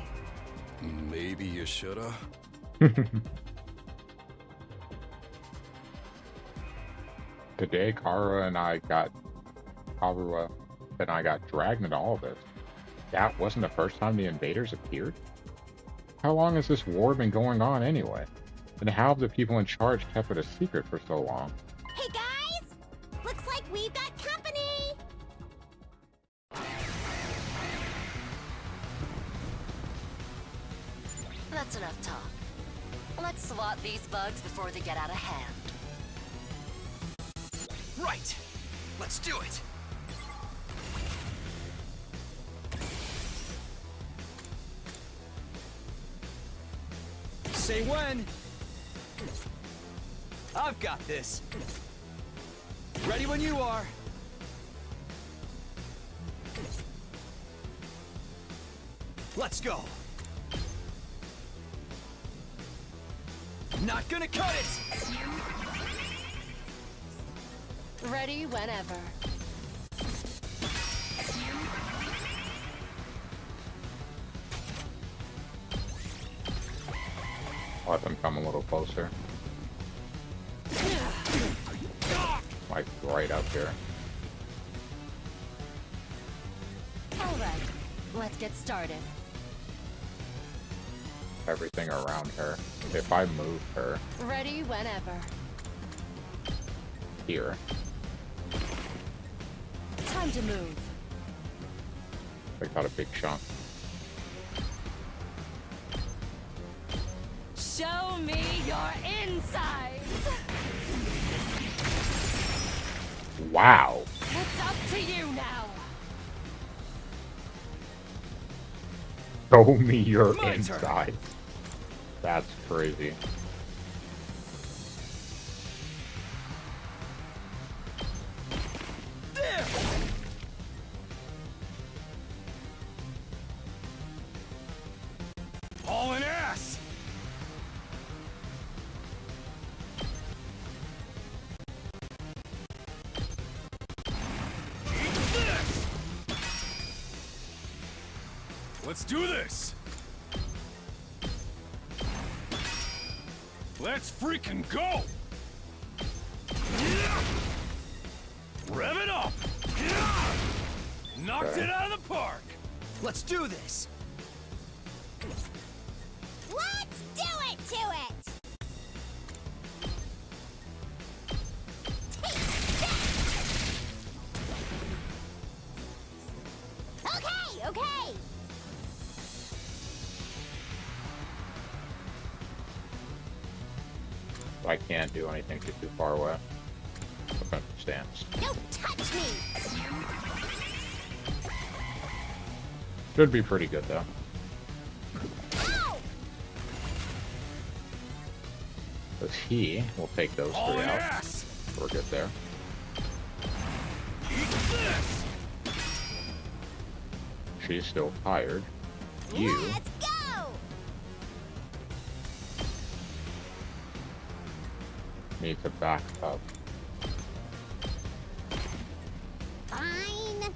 Maybe you shoulda. Today, Karua and I got dragged into all of this. That wasn't the first time the invaders appeared? How long has this war been going on anyway? And how have the people in charge kept it a secret for so long? Hey guys! Looks like we've got company! That's enough talk. Let's swat these bugs before they get out of hand. Right! Let's do it! Say when! I've got this. Ready when you are. Let's go. Not gonna cut it! Ready whenever. Let them come a little closer. Like right up here. All right, let's get started. Everything around her. If I move her Ready whenever. here, Time to move. I got a big chunk. Show me your insides! Wow! It's up to you now! Show me your My turn. inside. That's crazy. There! Hauling ass! Eat this! Let's do this! Let's freaking go! Rev it up! Knocked Okay. it out of the park! Let's do this! Let's do it to it! Take that! Okay, okay! I can't do anything too far away. Defensive stance. Don't touch me! Should be pretty good though. Ow! Because he will take those three Hauling out. ass! We're good there. Eat this! She's still tired. You Let's go! need to back up. Fine.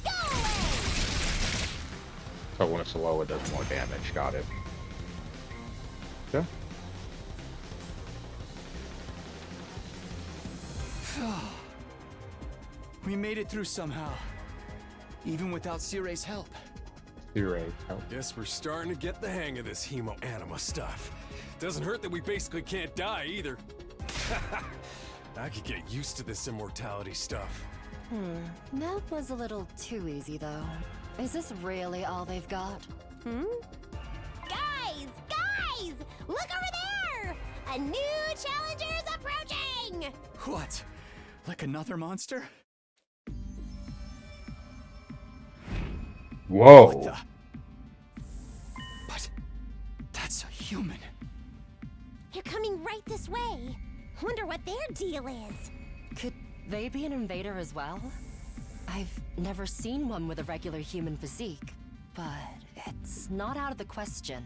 Go away! So when it's low, it does more damage. Got it. Yeah. We made it through somehow. Even without Sire's help. Theory. Help. Guess we're starting to get the hang of this hemo-anima stuff. Doesn't hurt that we basically can't die either. I could get used to this immortality stuff. That was a little too easy, though. Is this really all they've got? Guys! Guys! Look over there! A new challenger's approaching! What? Like another monster? Whoa! What the? But that's a human. They're coming right this way. Wonder what their deal is. Could they be an invader as well? I've never seen one with a regular human physique, but it's not out of the question.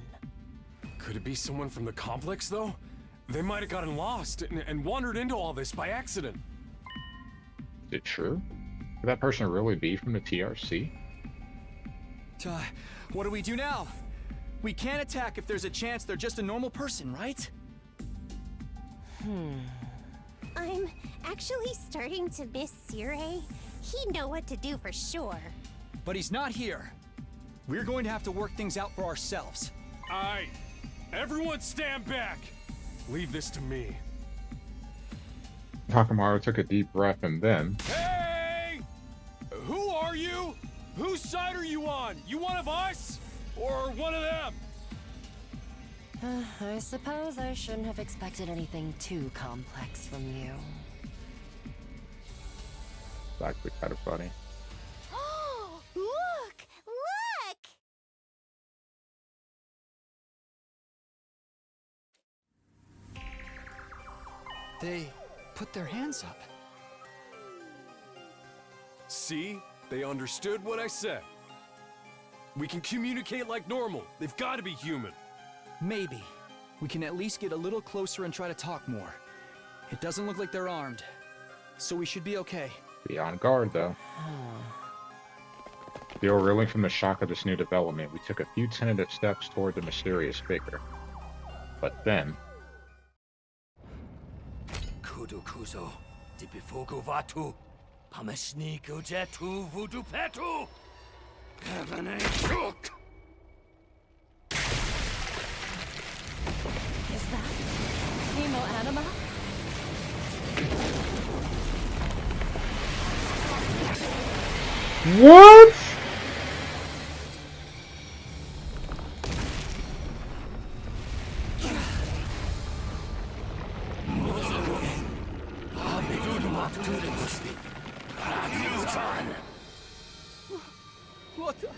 Could it be someone from the complex, though? They might have gotten lost and wandered into all this by accident. Is it true? Could that person really be from the TRC? What do we do now? We can't attack if there's a chance they're just a normal person, right? I'm actually starting to miss Sirei. He'd know what to do for sure. But he's not here. We're going to have to work things out for ourselves. Aye. Everyone stand back! Leave this to me. Takamaru took a deep breath and then... Hey! Who are you? Whose side are you on? You one of us? Or one of them? I suppose I shouldn't have expected anything too complex from you. It's actually kind of funny. Oh, look! Look! They put their hands up. See? They understood what I said. We can communicate like normal. They've got to be human. Maybe. We can at least get a little closer and try to talk more. It doesn't look like they're armed, so we should be okay. Be on guard, though. Still reeling from the shock of this new development, we took a few tentative steps toward the mysterious figure. But then... Kudu Kuzo, Dipifugu Vatu, Pamashniku Jetu Vudu Petu, Kavanei. Is that hemo-anima? What?! What the?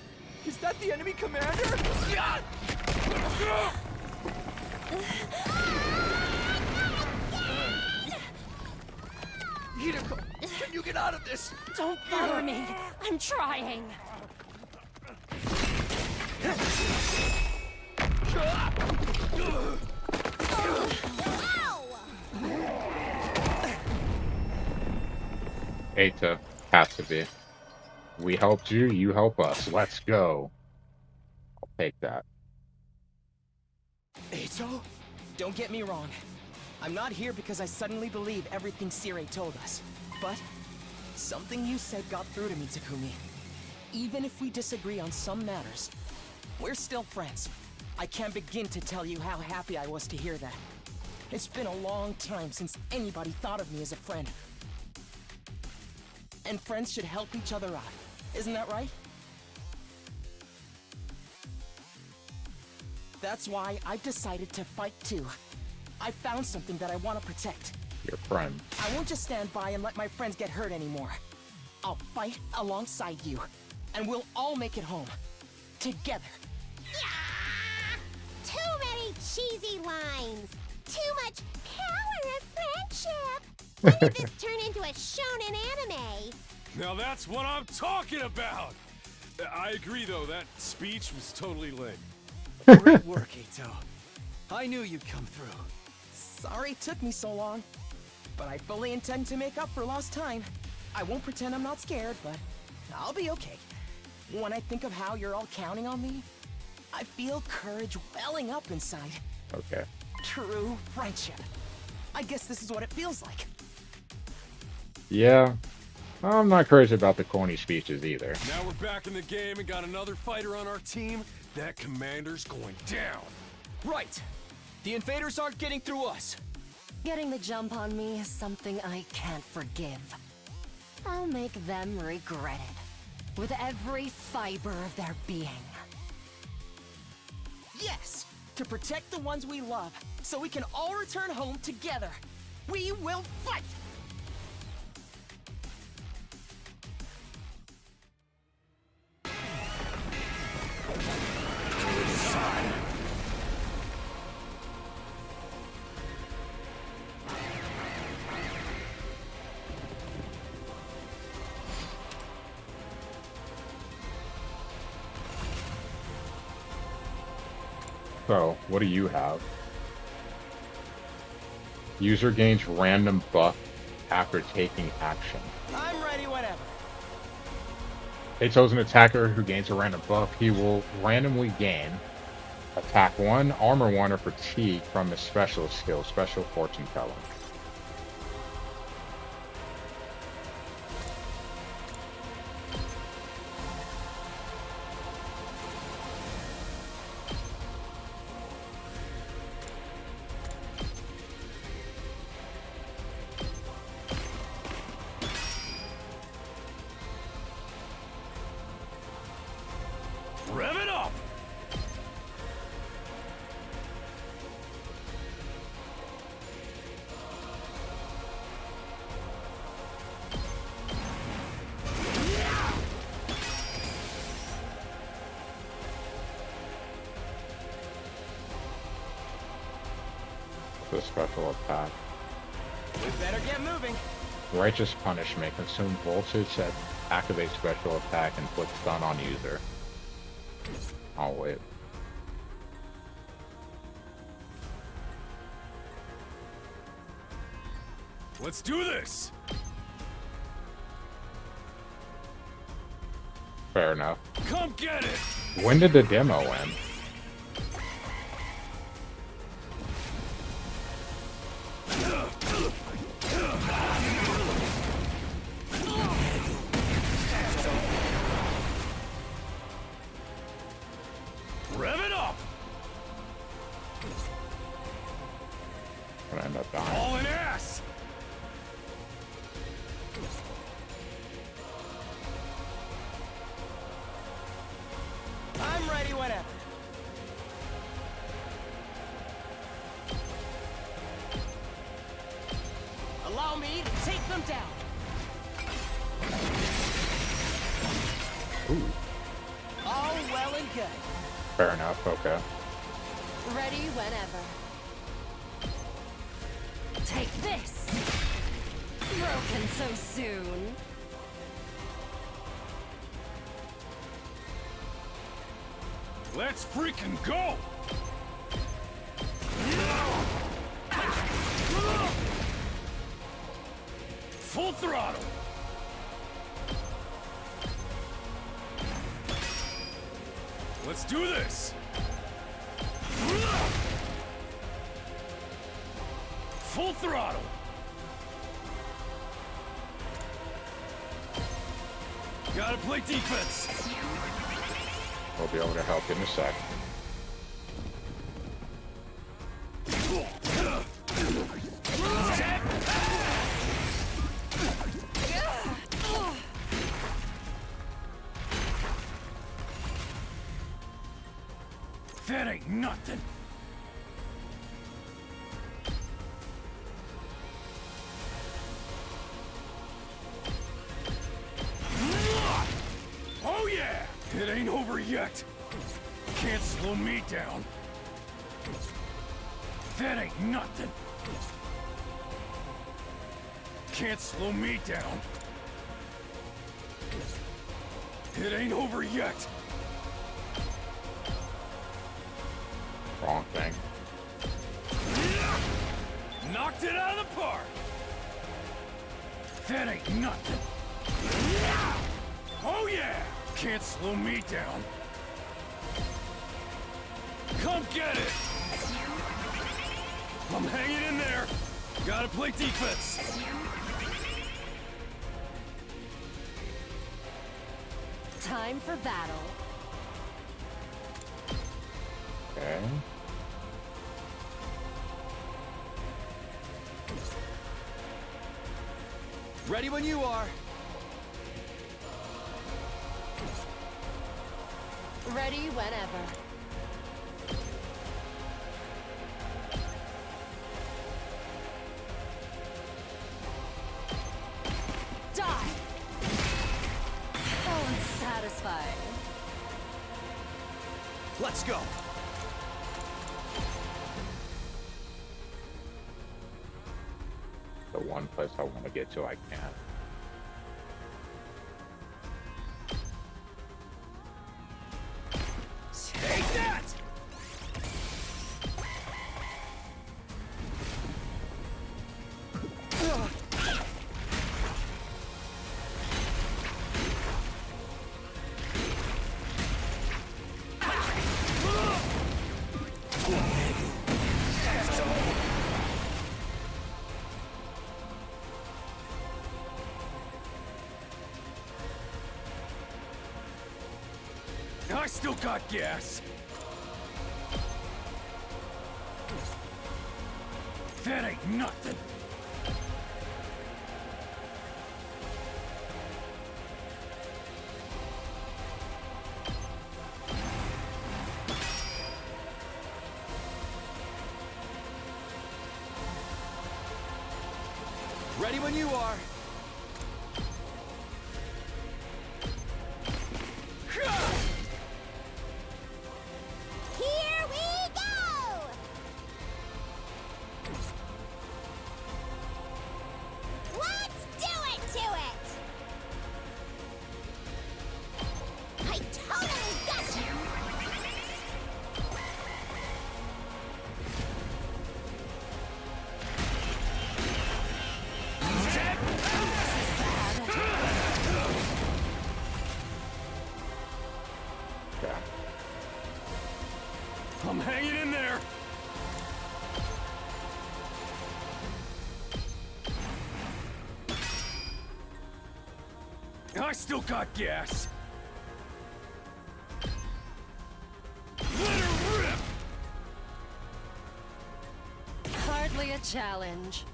Is that the enemy commander? Hideko, can you get out of this? Don't bother me. I'm trying. Eita, has to be. We helped you, you help us. Let's go. I'll take that. Eito? Don't get me wrong. I'm not here because I suddenly believe everything Sirei told us. But something you said got through to me, Takumi. Even if we disagree on some matters, we're still friends. I can't begin to tell you how happy I was to hear that. It's been a long time since anybody thought of me as a friend. And friends should help each other out. Isn't that right? That's why I've decided to fight too. I found something that I want to protect. Your friend. I won't just stand by and let my friends get hurt anymore. I'll fight alongside you, and we'll all make it home. Together. Yeah! Too many cheesy lines. Too much power of friendship. When did this turn into a shonen anime? Now that's what I'm talking about! I agree, though. That speech was totally lame. Great work, Eito. I knew you'd come through. Sorry it took me so long, but I fully intend to make up for lost time. I won't pretend I'm not scared, but I'll be okay. When I think of how you're all counting on me, I feel courage welling up inside. Okay. True friendship. I guess this is what it feels like. Yeah. I'm not crazy about the corny speeches either. Now we're back in the game and got another fighter on our team. That commander's going down. Right. The invaders aren't getting through us. Getting the jump on me is something I can't forgive. I'll make them regret it, with every fiber of their being. Yes! To protect the ones we love, so we can all return home together. We will fight! So, what do you have? User gains random buff after taking action. I'm ready whenever. A chosen attacker who gains a random buff, he will randomly gain Attack 1, Armor 1, or Fatigue from his special skill, Special Fortune Telling. Rev it up! The special attack. We better get moving. Righteous Punishment. Consume voltage that activates special attack and puts stun on user. Oh wait. Let's do this! Fair enough. Come get it! When did the demo end? Rev it up! Gonna end up dying. All in ass! I'm ready whenever. Allow me to take them down. Ooh, All well and good. fair enough, okay. Ready whenever. Take this! Broken so soon. Let's freaking go! Full throttle! Let's do this! Full throttle! Gotta play defense! We'll be able to help in a sec. That ain't nothing! Oh yeah! It ain't over yet! Can't slow me down! That ain't nothing! Can't slow me down! It ain't over yet! Wrong thing. Knocked it out of the park! That ain't nothing! Oh yeah! Can't slow me down! Come get it! I'm hanging in there! Gotta play defense! Time for battle. Okay. Ready when you are. Ready whenever. Die! Oh, unsatisfying. Let's go. The one place I want to get to, I can't. Take that! I still got gas. That ain't nothing. Ready when you are. Here we go! Let's do it to it! I totally got you! Yeah. I'm hanging in there. I still got gas. Let her rip! Hardly a challenge.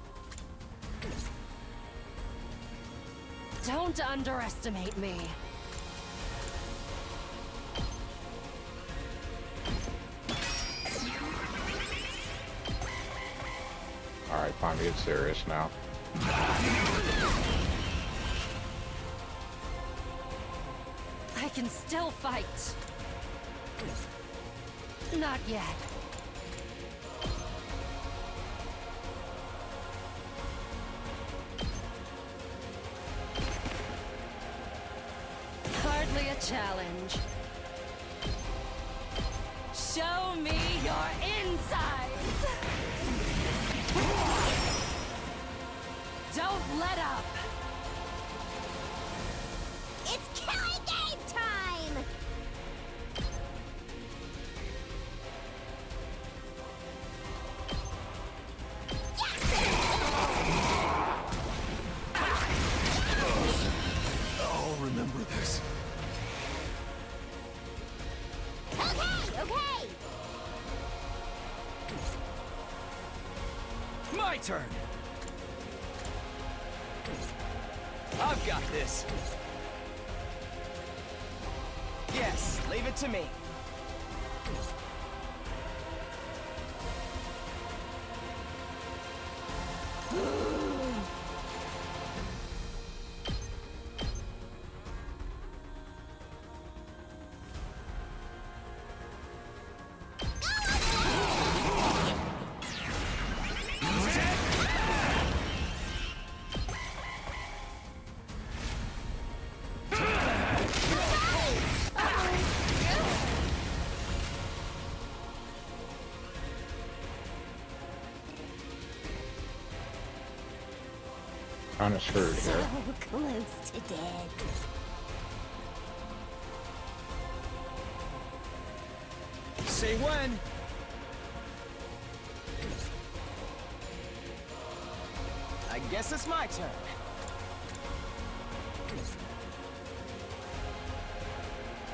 Don't underestimate me. Alright, time to get serious now. I can still fight. Not yet. Hardly a challenge. Show me your insides! Don't let up! It's killing game time! I'll remember this. Okay, okay! My turn. I've got this. Yes, leave it to me. Kind of screwed So here. close to dead. Say when. I guess it's my turn.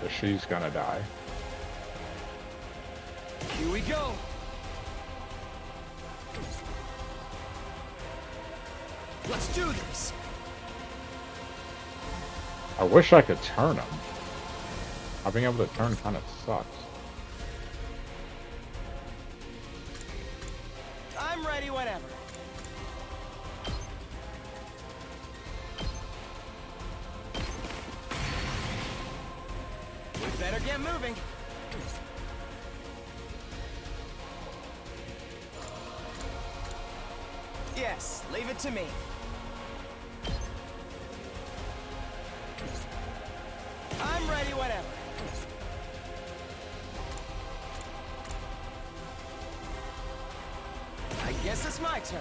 So she's gonna die. Here we go. Let's do this. I wish I could turn him. Not being able to turn kind of sucks. I'm ready whenever. We better get moving. Yes, leave it to me. I'm ready whenever. I guess it's my turn.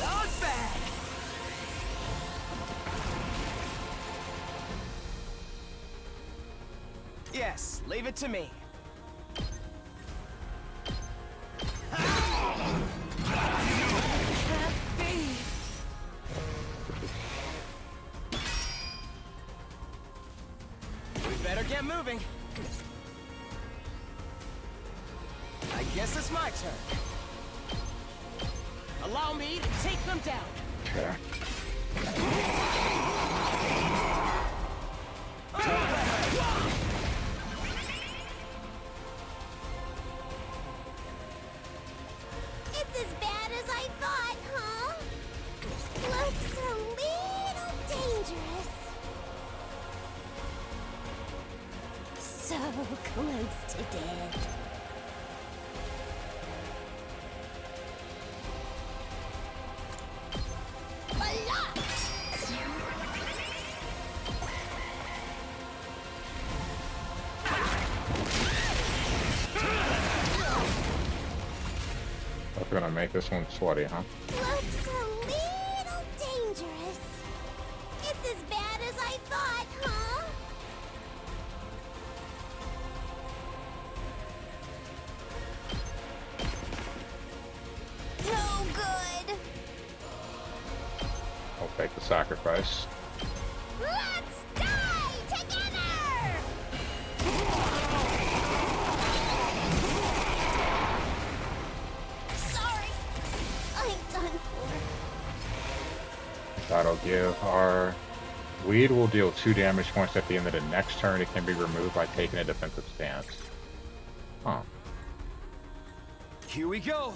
Not bad. Yes, leave it to me. We better get moving. I guess it's my turn. Allow me to take them down. Okay. It's as bad as I thought, huh? Looks a little dangerous. So close to death. That's gonna make this one sweaty, huh? Looks a little dangerous. It's as bad as I thought, huh? No good. I'll take the sacrifice. Let's die together! Sorry, I'm done for. That'll give our weed will deal 2 damage points at the end of the next turn. It can be removed by taking a defensive stance. Huh. Here we go.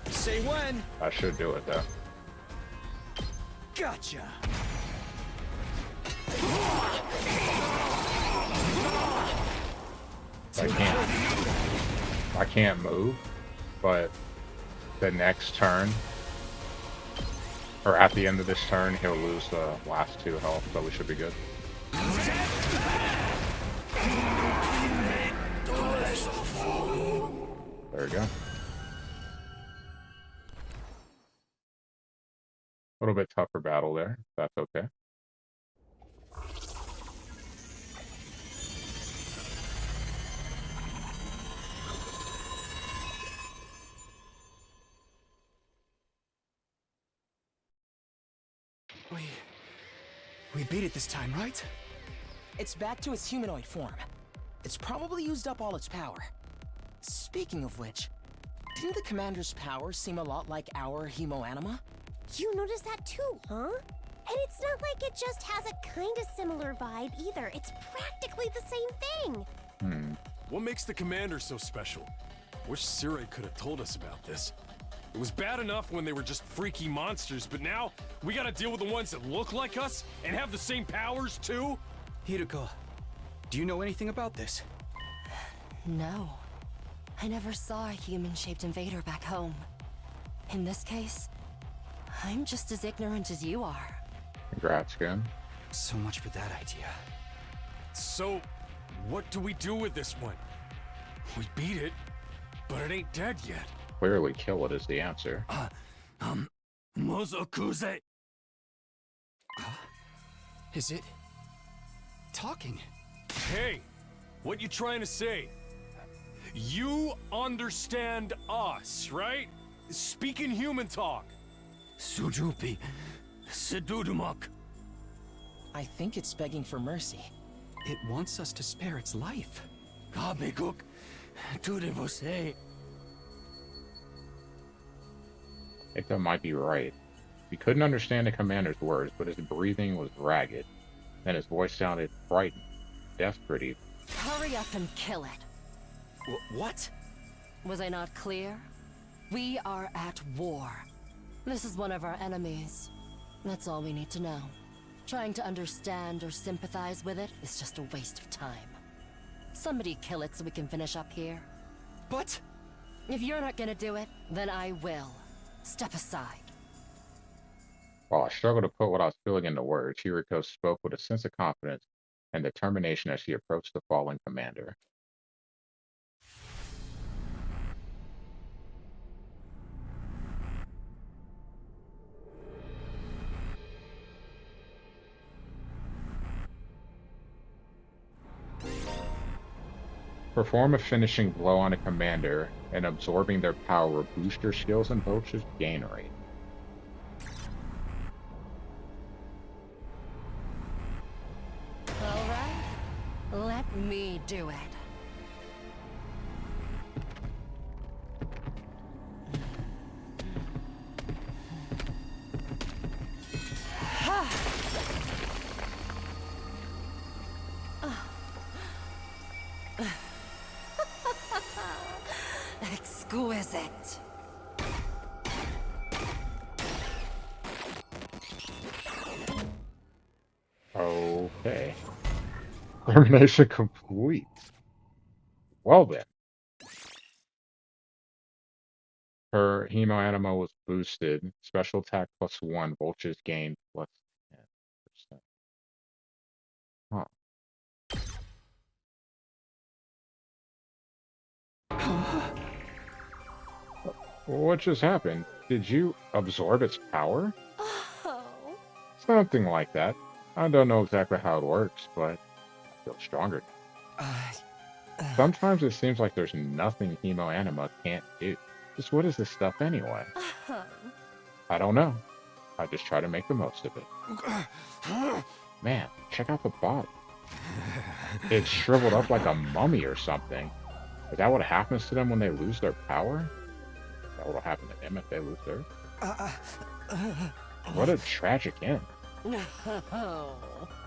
Say when. That should do it though. Gotcha. I can't move, but the next turn, or at the end of this turn, he'll lose the last 2 health, so we should be good. There we go. A little bit tougher battle there. That's okay. We beat it this time, right? It's back to its humanoid form. It's probably used up all its power. Speaking of which, didn't the commander's power seem a lot like our hemoanima? You noticed that too, huh? And it's not like it just has a kind of similar vibe either. It's practically the same thing. What makes the commander so special? Wish Siray could have told us about this. It was bad enough when they were just freaky monsters, but now we gotta deal with the ones that look like us and have the same powers too? Hiruko, do you know anything about this? No. I never saw a human-shaped invader back home. In this case, I'm just as ignorant as you are. Congrats, Gun. So much for that idea. So, what do we do with this one? We beat it, but it ain't dead yet. Clearly kill it is the answer. Mozokuze. Is it talking? Hey, what you trying to say? You understand us, right? Speaking human talk. Sujupi. Sedudumak. I think it's begging for mercy. It wants us to spare its life. Gobbledygook. Tudo você. Ita might be right. He couldn't understand the commander's words, but his breathing was ragged, and his voice sounded frightened, desperate even. Hurry up and kill it. What? Was I not clear? We are at war. This is one of our enemies. That's all we need to know. Trying to understand or sympathize with it is just a waste of time. Somebody kill it so we can finish up here. But... If you're not gonna do it, then I will. Step aside. While I struggled to put what I was feeling into words, Hiriko spoke with a sense of confidence and determination as she approached the fallen commander. Perform a finishing blow on a commander, and absorbing their power will boost your skills and Vulture's gain rate. Alright, let me do it. Exquisite. Okay. Termination complete. Well then. Her Hemo Anima was boosted. Special attack +1. Vulture's gain +10%. Huh. What just happened? Did you absorb its power? Oh. Something like that. I don't know exactly how it works, but I feel stronger now. Sometimes it seems like there's nothing Hemo Anima can't do. Just what is this stuff anyway? I don't know. I just try to make the most of it. Man, check out the body. It's shriveled up like a mummy or something. Is that what happens to them when they lose their power? Is that what will happen to them if they lose theirs? What a tragic end.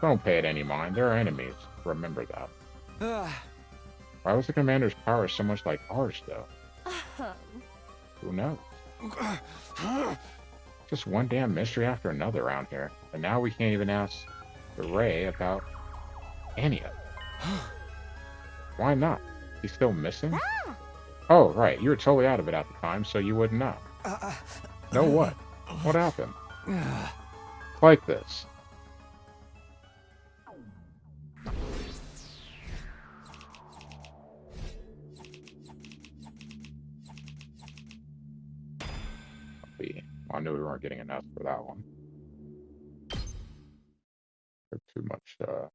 Don't pay it any mind. They're enemies. Remember that. Why was the commander's power so much like ours, though? Who knows? Just one damn mystery after another around here. And now we can't even ask the Ray about any of it. Why not? He's still missing? Oh, right. You were totally out of it at the time, so you wouldn't know. Know what? What happened? Like this. I knew we weren't getting enough for that one. Too much stuff.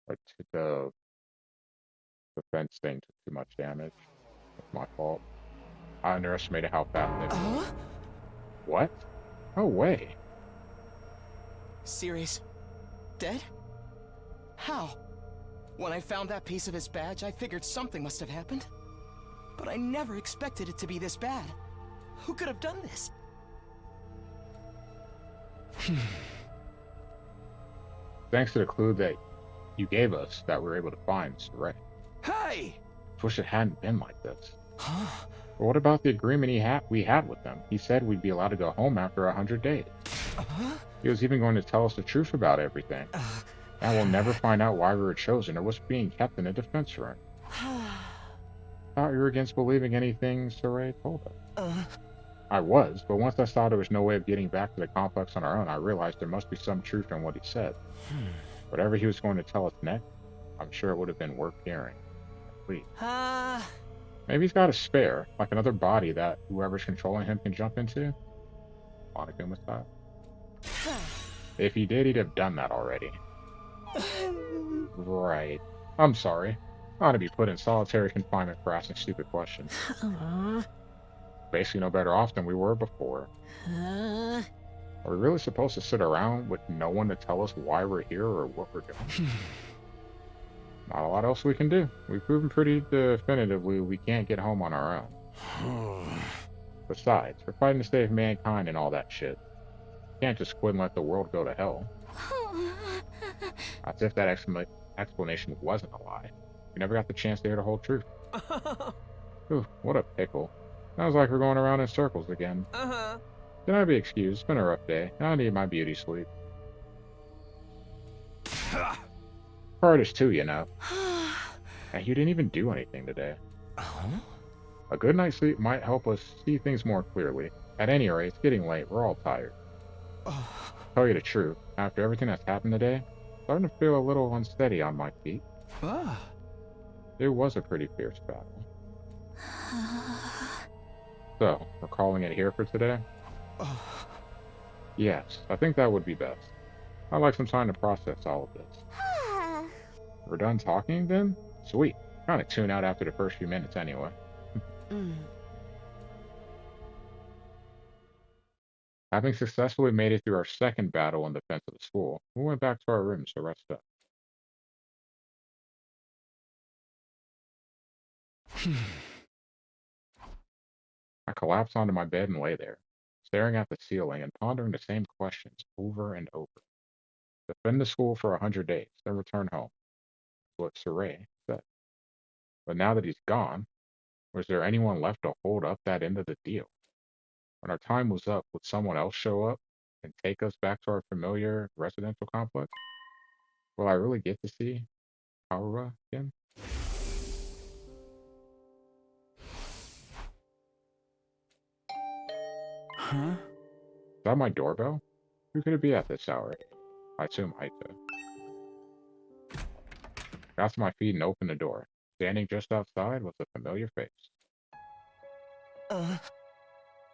Like the defense thing took too much damage. That's my fault. I underestimated how fast they were. What? No way. Ceres dead? How? When I found that piece of his badge, I figured something must have happened. But I never expected it to be this bad. Who could have done this? Thanks to the clue that you gave us that we were able to find, Saray. Hey! Wish it hadn't been like this. Huh? But what about the agreement we had with him? He said we'd be allowed to go home after 100 days. He was even going to tell us the truth about everything. And we'll never find out why we were chosen or what's being kept in a defense room. Thought you were against believing anything Saray told us. I was, but once I saw there was no way of getting back to the complex on our own, I realized there must be some truth in what he said. Whatever he was going to tell us next, I'm sure it would have been worth hearing. Please. Maybe he's got a spare, like another body that whoever's controlling him can jump into? Monokuma style. If he did, he'd have done that already. Right. I'm sorry. I ought to be put in solitary confinement for asking stupid questions. Basically no better off than we were before. Are we really supposed to sit around with no one to tell us why we're here or what we're doing? Not a lot else we can do. We've proven pretty definitively we can't get home on our own. Besides, we're fighting to save mankind and all that shit. Can't just quit and let the world go to hell. As if that explanation wasn't a lie. We never got the chance to hear the whole truth. Ooh, what a pickle. Sounds like we're going around in circles again. Can I be excused? It's been a rough day. I need my beauty sleep. Hardest too, you know. And you didn't even do anything today. A good night's sleep might help us see things more clearly. At any rate, it's getting late. We're all tired. Tell you the truth, after everything that's happened today, I'm starting to feel a little unsteady on my feet. It was a pretty fierce battle. So, we're calling it here for today? Yes, I think that would be best. I'd like some time to process all of this. We're done talking then? Sweet. Trying to tune out after the first few minutes anyway. Having successfully made it through our second battle in defense of the school, we went back to our rooms to rest up. I collapsed onto my bed and lay there, staring at the ceiling and pondering the same questions over and over. Defend the school for 100 days, then return home. What Saray said. But now that he's gone, was there anyone left to hold up that end of the deal? When our time was up, would someone else show up and take us back to our familiar residential complex? Will I really get to see Aura again? Is that my doorbell? Who could it be at this hour? I assume Aita. Got to my feet and opened the door. Standing just outside was a familiar face.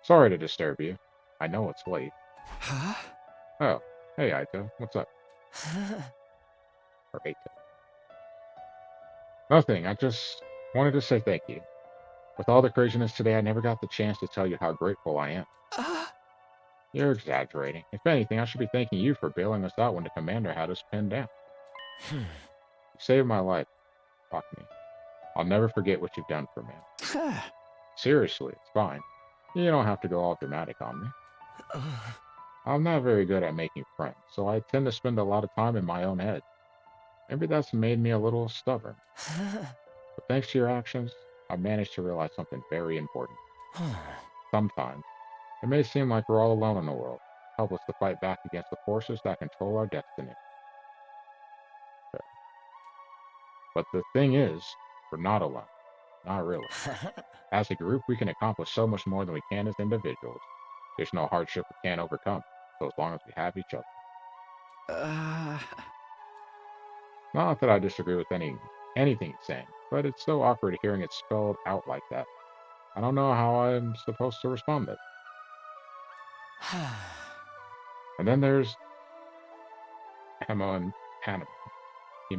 Sorry to disturb you. I know it's late. Oh, hey Aita, what's up? Or Aita. Nothing, I just wanted to say thank you. With all the craziness today, I never got the chance to tell you how grateful I am. You're exaggerating. If anything, I should be thanking you for bailing us out when the commander had us pinned down. You saved my life, Akemi. I'll never forget what you've done for me. Seriously, it's fine. You don't have to go all dramatic on me. I'm not very good at making friends, so I tend to spend a lot of time in my own head. Maybe that's made me a little stubborn. But thanks to your actions, I've managed to realize something very important. Sometimes, it may seem like we're all alone in the world, helpless to fight back against the forces that control our destiny. But the thing is, we're not alone. Not really. As a group, we can accomplish so much more than we can as individuals. There's no hardship we can't overcome, so as long as we have each other. Not that I disagree with anything he's saying, but it's so awkward hearing it spelled out like that. I don't know how I'm supposed to respond to it. And then there's Hema and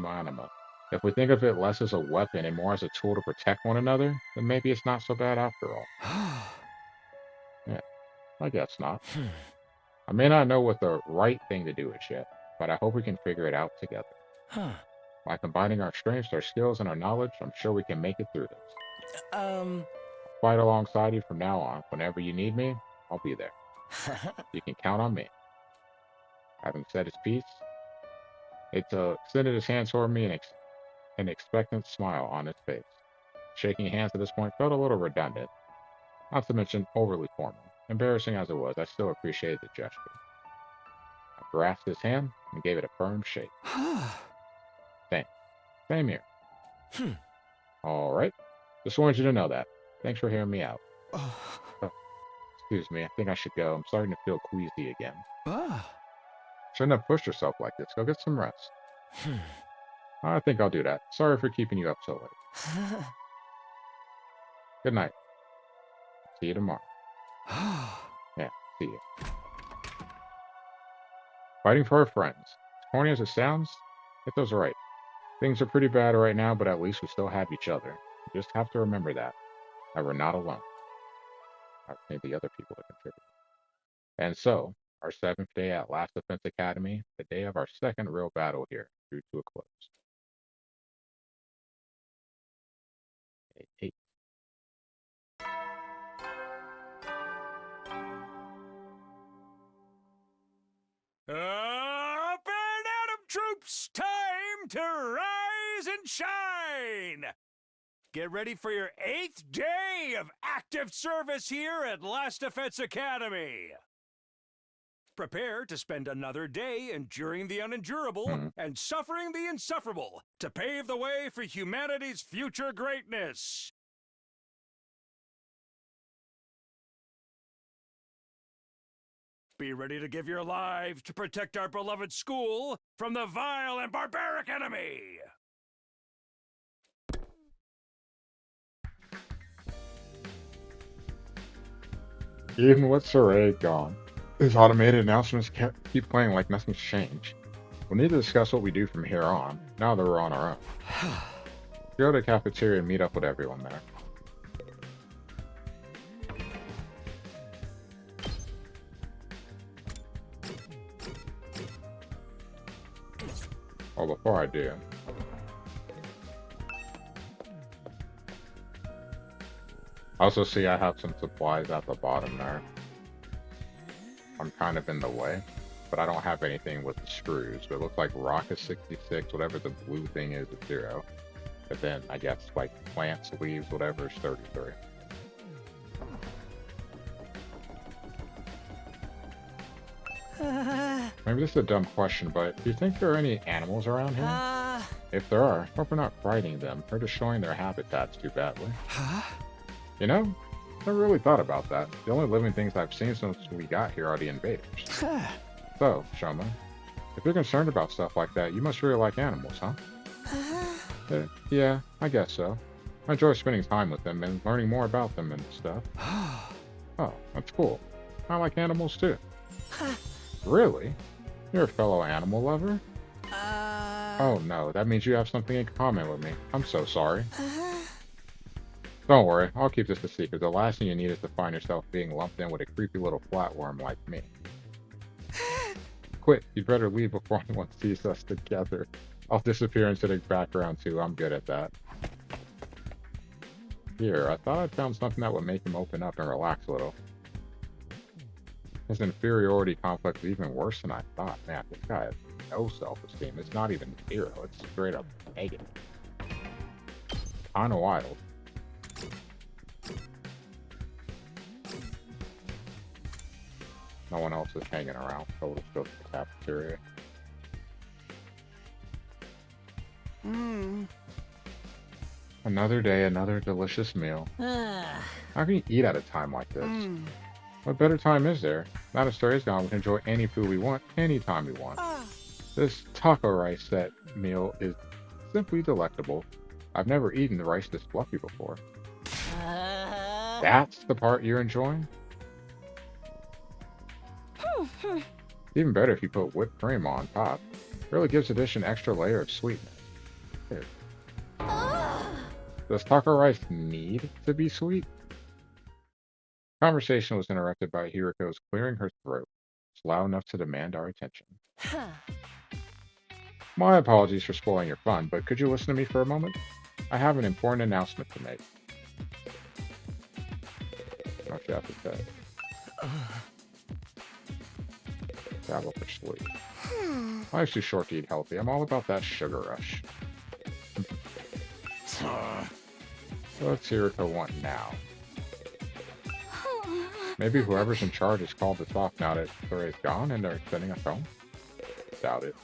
Anima. If we think of it less as a weapon and more as a tool to protect one another, then maybe it's not so bad after all. Yeah, I guess not. I may not know what the right thing to do is yet, but I hope we can figure it out together. By combining our strengths, our skills, and our knowledge, I'm sure we can make it through this. I'll fight alongside you from now on. Whenever you need me, I'll be there. You can count on me. Having said his piece, Ito extended his hand toward me and an expectant smile on his face. Shaking hands at this point felt a little redundant, not to mention overly formal. Embarrassing as it was, I still appreciated the gesture. I grasped his hand and gave it a firm shake. Thanks. Same here. All right. Just wanted you to know that. Thanks for hearing me out. Excuse me, I think I should go. I'm starting to feel queasy again. Shouldn't have pushed yourself like this. Go get some rest. I think I'll do that. Sorry for keeping you up so late. Good night. See you tomorrow. Yeah, see you. Fighting for our friends. As corny as it sounds, Ito's right. Things are pretty bad right now, but at least we still have each other. We just have to remember that we're not alone. I think the other people that contribute. And so, our 7th day at Last Defense Academy, the day of our second real battle here, drew to a close. Hey, Up and Atom troops! Time to rise and shine! Get ready for your 8th day of active service here at Last Defense Academy. Prepare to spend another day enduring the unendurable and suffering the insufferable to pave the way for humanity's future greatness. Be ready to give your lives to protect our beloved school from the vile and barbaric enemy. even with Saray gone, his automated announcements keep playing like nothing's changed. We'll need to discuss what we do from here on, now that we're on our own. Go to the cafeteria and meet up with everyone there. Oh, before I do, I also see I have some supplies at the bottom there. I'm kind of in the way, but I don't have anything with the screws. But it looks like rock is 66, whatever the blue thing is 0. But then I guess like plants, leaves, whatever is 33. Maybe this is a dumb question, but do you think there are any animals around here? If there are, hope we're not frightening them or destroying their habitats too badly. You know, never really thought about that. The only living things I've seen since we got here are the invaders. So, Shoma, if you're concerned about stuff like that, you must really like animals, huh? Yeah, I guess so. I enjoy spending time with them and learning more about them and stuff. Oh, that's cool. I like animals too. Really? You're a fellow animal lover? Oh no, that means you have something in common with me. I'm so sorry. Don't worry, I'll keep this a secret. The last thing you need is to find yourself being lumped in with a creepy little flatworm like me. Quick, you'd better leave before anyone sees us together. I'll disappear into the background too, I'm good at that. Here, I thought I'd found something that would make him open up and relax a little. His inferiority complex is even worse than I thought. Man, this guy has no self-esteem. It's not even 0, it's straight up negative. Kinda wild. No one else is hanging around, so let's go to the cafeteria. Another day, another delicious meal. How can you eat at a time like this? What better time is there? Now that Story is gone, we can enjoy any food we want, anytime we want. This taco rice set meal is simply delectable. I've never eaten the rice this fluffy before. That's the part you're enjoying? Even better if you put whipped cream on top. Really gives the dish an extra layer of sweetness. Here. Does taco rice need to be sweet? Conversation was interrupted by Hiriko's clearing her throat. It's loud enough to demand our attention. My apologies for spoiling your fun, but could you listen to me for a moment? I have an important announcement to make. What you have to say? Travel for sleep. Life's too short to eat healthy. I'm all about that sugar rush. What's Hiriko want now? Maybe whoever's in charge has called this off now that Soray's gone and they're sending us home? Doubt it.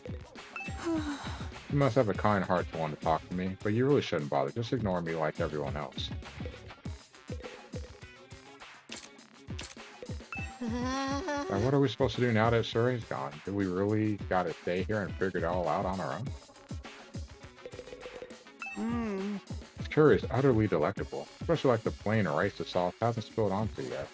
You must have a kind heart to want to talk to me, but you really shouldn't bother. Just ignore me like everyone else. Now, what are we supposed to do now that Soray's gone? Do we really gotta stay here and figure it all out on our own? This curry is utterly delectable, especially like the plain rice the sauce hasn't spilled onto yet.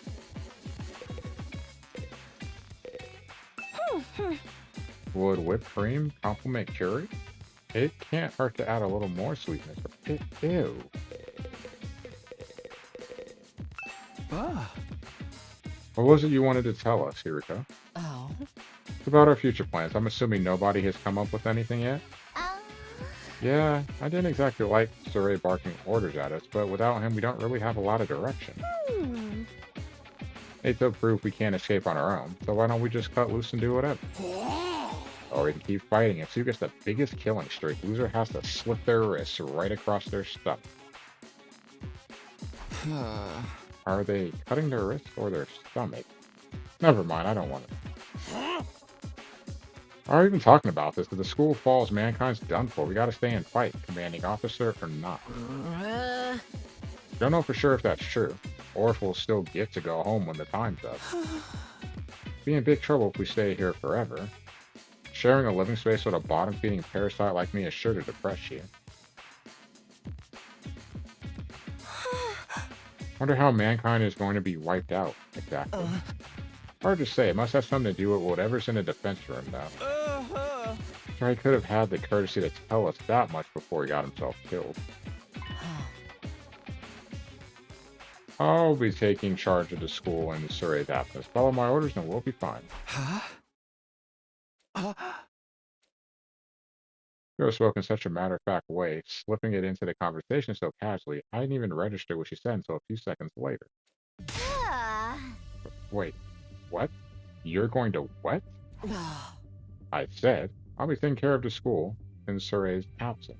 Would whipped cream complement curry? It can't hurt to add a little more sweetness. Ew. What was it you wanted to tell us, Hiriko? Oh. It's about our future plans. I'm assuming nobody has come up with anything yet? Yeah, I didn't exactly like Surrey barking orders at us, but without him, we don't really have a lot of direction. Hmm. Nate'll prove we can't escape on our own, so why don't we just cut loose and do whatever? Or we can keep fighting. If Sue gets the biggest killing streak, loser has to slip their wrists right across their stomach. Are they cutting their wrists or their stomach? Never mind, I don't want it. Are we even talking about this? If the school falls, mankind's done for. We gotta stay and fight, commanding officer or not. Don't know for sure if that's true, or if we'll still get to go home when the time's up. Be in big trouble if we stay here forever. Sharing a living space with a bottom-feeding parasite like me is sure to depress you. Wonder how mankind is going to be wiped out, exactly. Hard to say. It must have something to do with whatever's in the defense room, though. Sure, he could have had the courtesy to tell us that much before he got himself killed. I'll be taking charge of the school in Surrey's absence. Follow my orders and we'll be fine. Hero spoke in such a matter-of-fact way, slipping it into the conversation so casually, I didn't even register what she said until a few seconds later. Wait, what? You're going to what? I said, I'll be taking care of the school in Surrey's absence.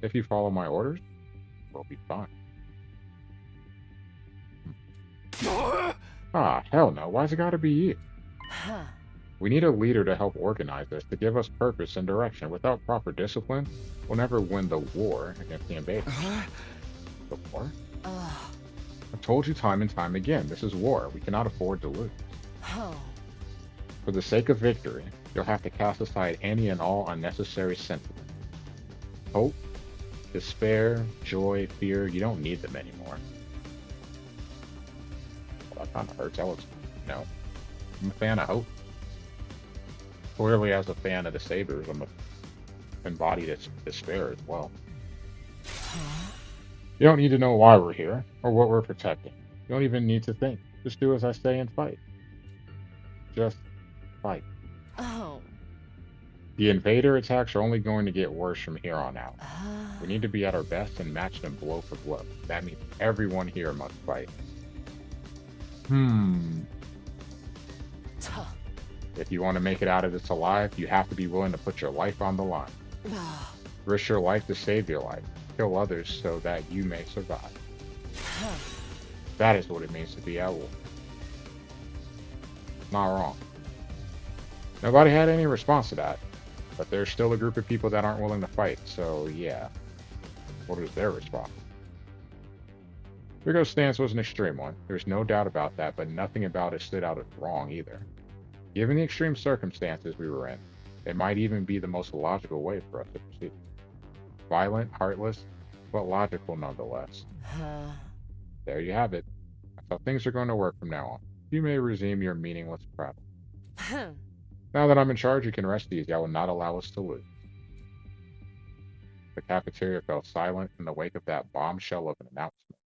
If you follow my orders, we'll be fine. Ah, hell no. Why's it gotta be you? We need a leader to help organize this, to give us purpose and direction. Without proper discipline, we'll never win the war against the invaders. The war? I've told you time and time again, this is war. We cannot afford to lose. For the sake of victory, you'll have to cast aside any and all unnecessary sentiment. Hope, despair, joy, fear, you don't need them anymore. Well, that kind of hurts. I'm a fan of hope. Clearly, as a fan of the Sabers, I'm embodied despair as well. You don't need to know why we're here, or what we're protecting. You don't even need to think. Just do as I say and fight. Just fight. The invader attacks are only going to get worse from here on out. We need to be at our best and match them blow for blow. That means everyone here must fight. If you want to make it out of this alive, you have to be willing to put your life on the line. Risk your life to save your life. Kill others so that you may survive. That is what it means to be at war. Not wrong. Nobody had any response to that, but there's still a group of people that aren't willing to fight, so yeah. What is their response? Rigo's stance was an extreme one. There's no doubt about that, but nothing about it stood out as wrong either. Given the extreme circumstances we were in, it might even be the most logical way for us to proceed. Violent, heartless, but logical nonetheless. There you have it. That's how things are going to work from now on. You may resume your meaningless prattle. Now that I'm in charge, you can rest easy. I will not allow us to lose. The cafeteria fell silent in the wake of that bombshell of an announcement.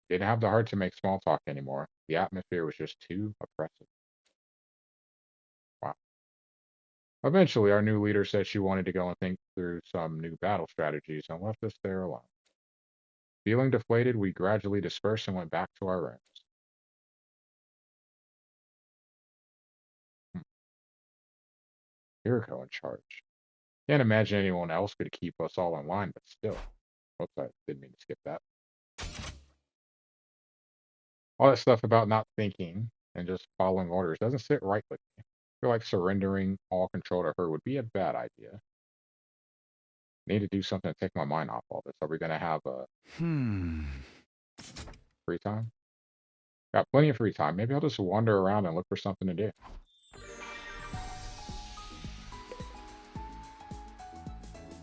Didn't have the heart to make small talk anymore. The atmosphere was just too oppressive. Wow. Eventually, our new leader said she wanted to go and think through some new battle strategies and left us there alone. Feeling deflated, we gradually dispersed and went back to our rooms. Kiriko in charge. Can't imagine anyone else could keep us all in line, but still. Oops, I didn't mean to skip that. All that stuff about not thinking and just following orders doesn't sit right with me. I feel like surrendering all control to her would be a bad idea. I need to do something to take my mind off all this. Are we going to have a free time? Got plenty of free time. Maybe I'll just wander around and look for something to do.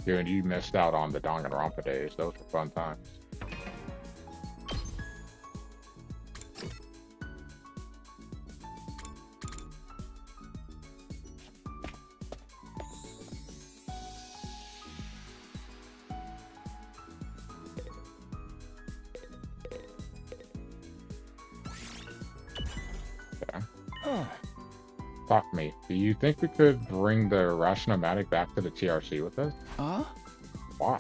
Dude, you missed out on the Danganronpa days. Those were fun times. Talk to me. Do you think we could bring the Rashnomatic back to the TRC with us? Why?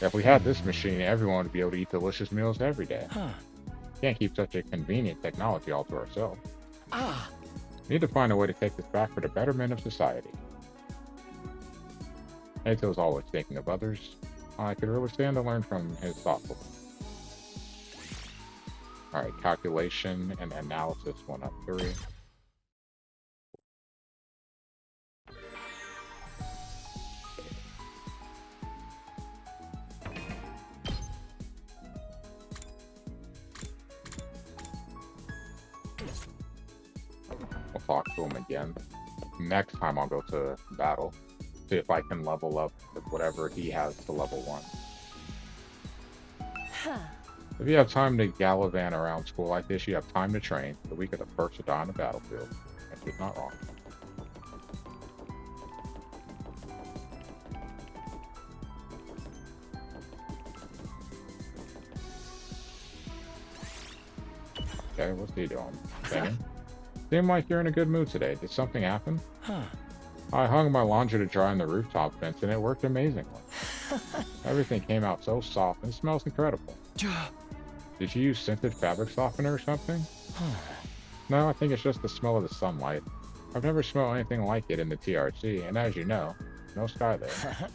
If we had this machine, everyone would be able to eat delicious meals every day. Huh. Can't keep such a convenient technology all to ourselves. Ah, We need to find a way to take this back for the betterment of society. Nato's always thinking of others. I could really stand to learn from his thoughtfulness. Alright, calculation and analysis 1 up 3. We'll talk to him again. Next time I'll go to battle. See if I can level up with whatever he has to level 1. If you have time to gallivant around school like this, you have time to train the week of the first to die on the battlefield. And she's not wrong. Okay, what's he doing? Singing? Seem like you're in a good mood today. Did something happen? huh. I hung my laundry to dry on the rooftop fence and it worked amazingly. Everything came out so soft and it smells incredible. Did you use scented fabric softener or something? No, I think it's just the smell of the sunlight. I've never smelled anything like it in the TRC, and as you know, no sky there.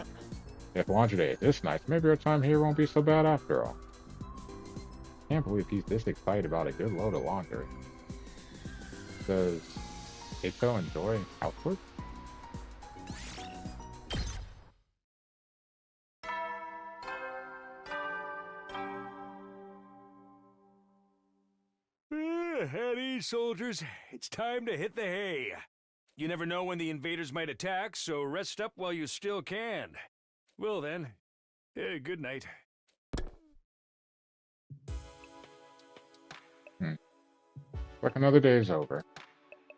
If laundry day is this nice, maybe our time here won't be so bad after all. Can't believe he's this excited about a good load of laundry. Does Ito enjoy housework? At ease, soldiers. It's time to hit the hay. You never know when the invaders might attack, so rest up while you still can. Well then, good night. Like another day is over.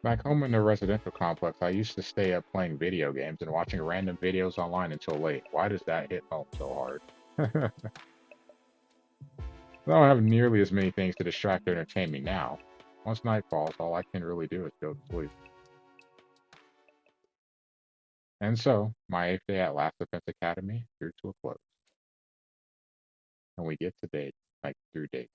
Back home in the residential complex, I used to stay up playing video games and watching random videos online until late. Why does that hit home so hard? I don't have nearly as many things to distract or entertain me now. Once night falls, all I can really do is go to sleep. And so, my 8th day at Last Defense Academy drew to a close. And we get to day, like through day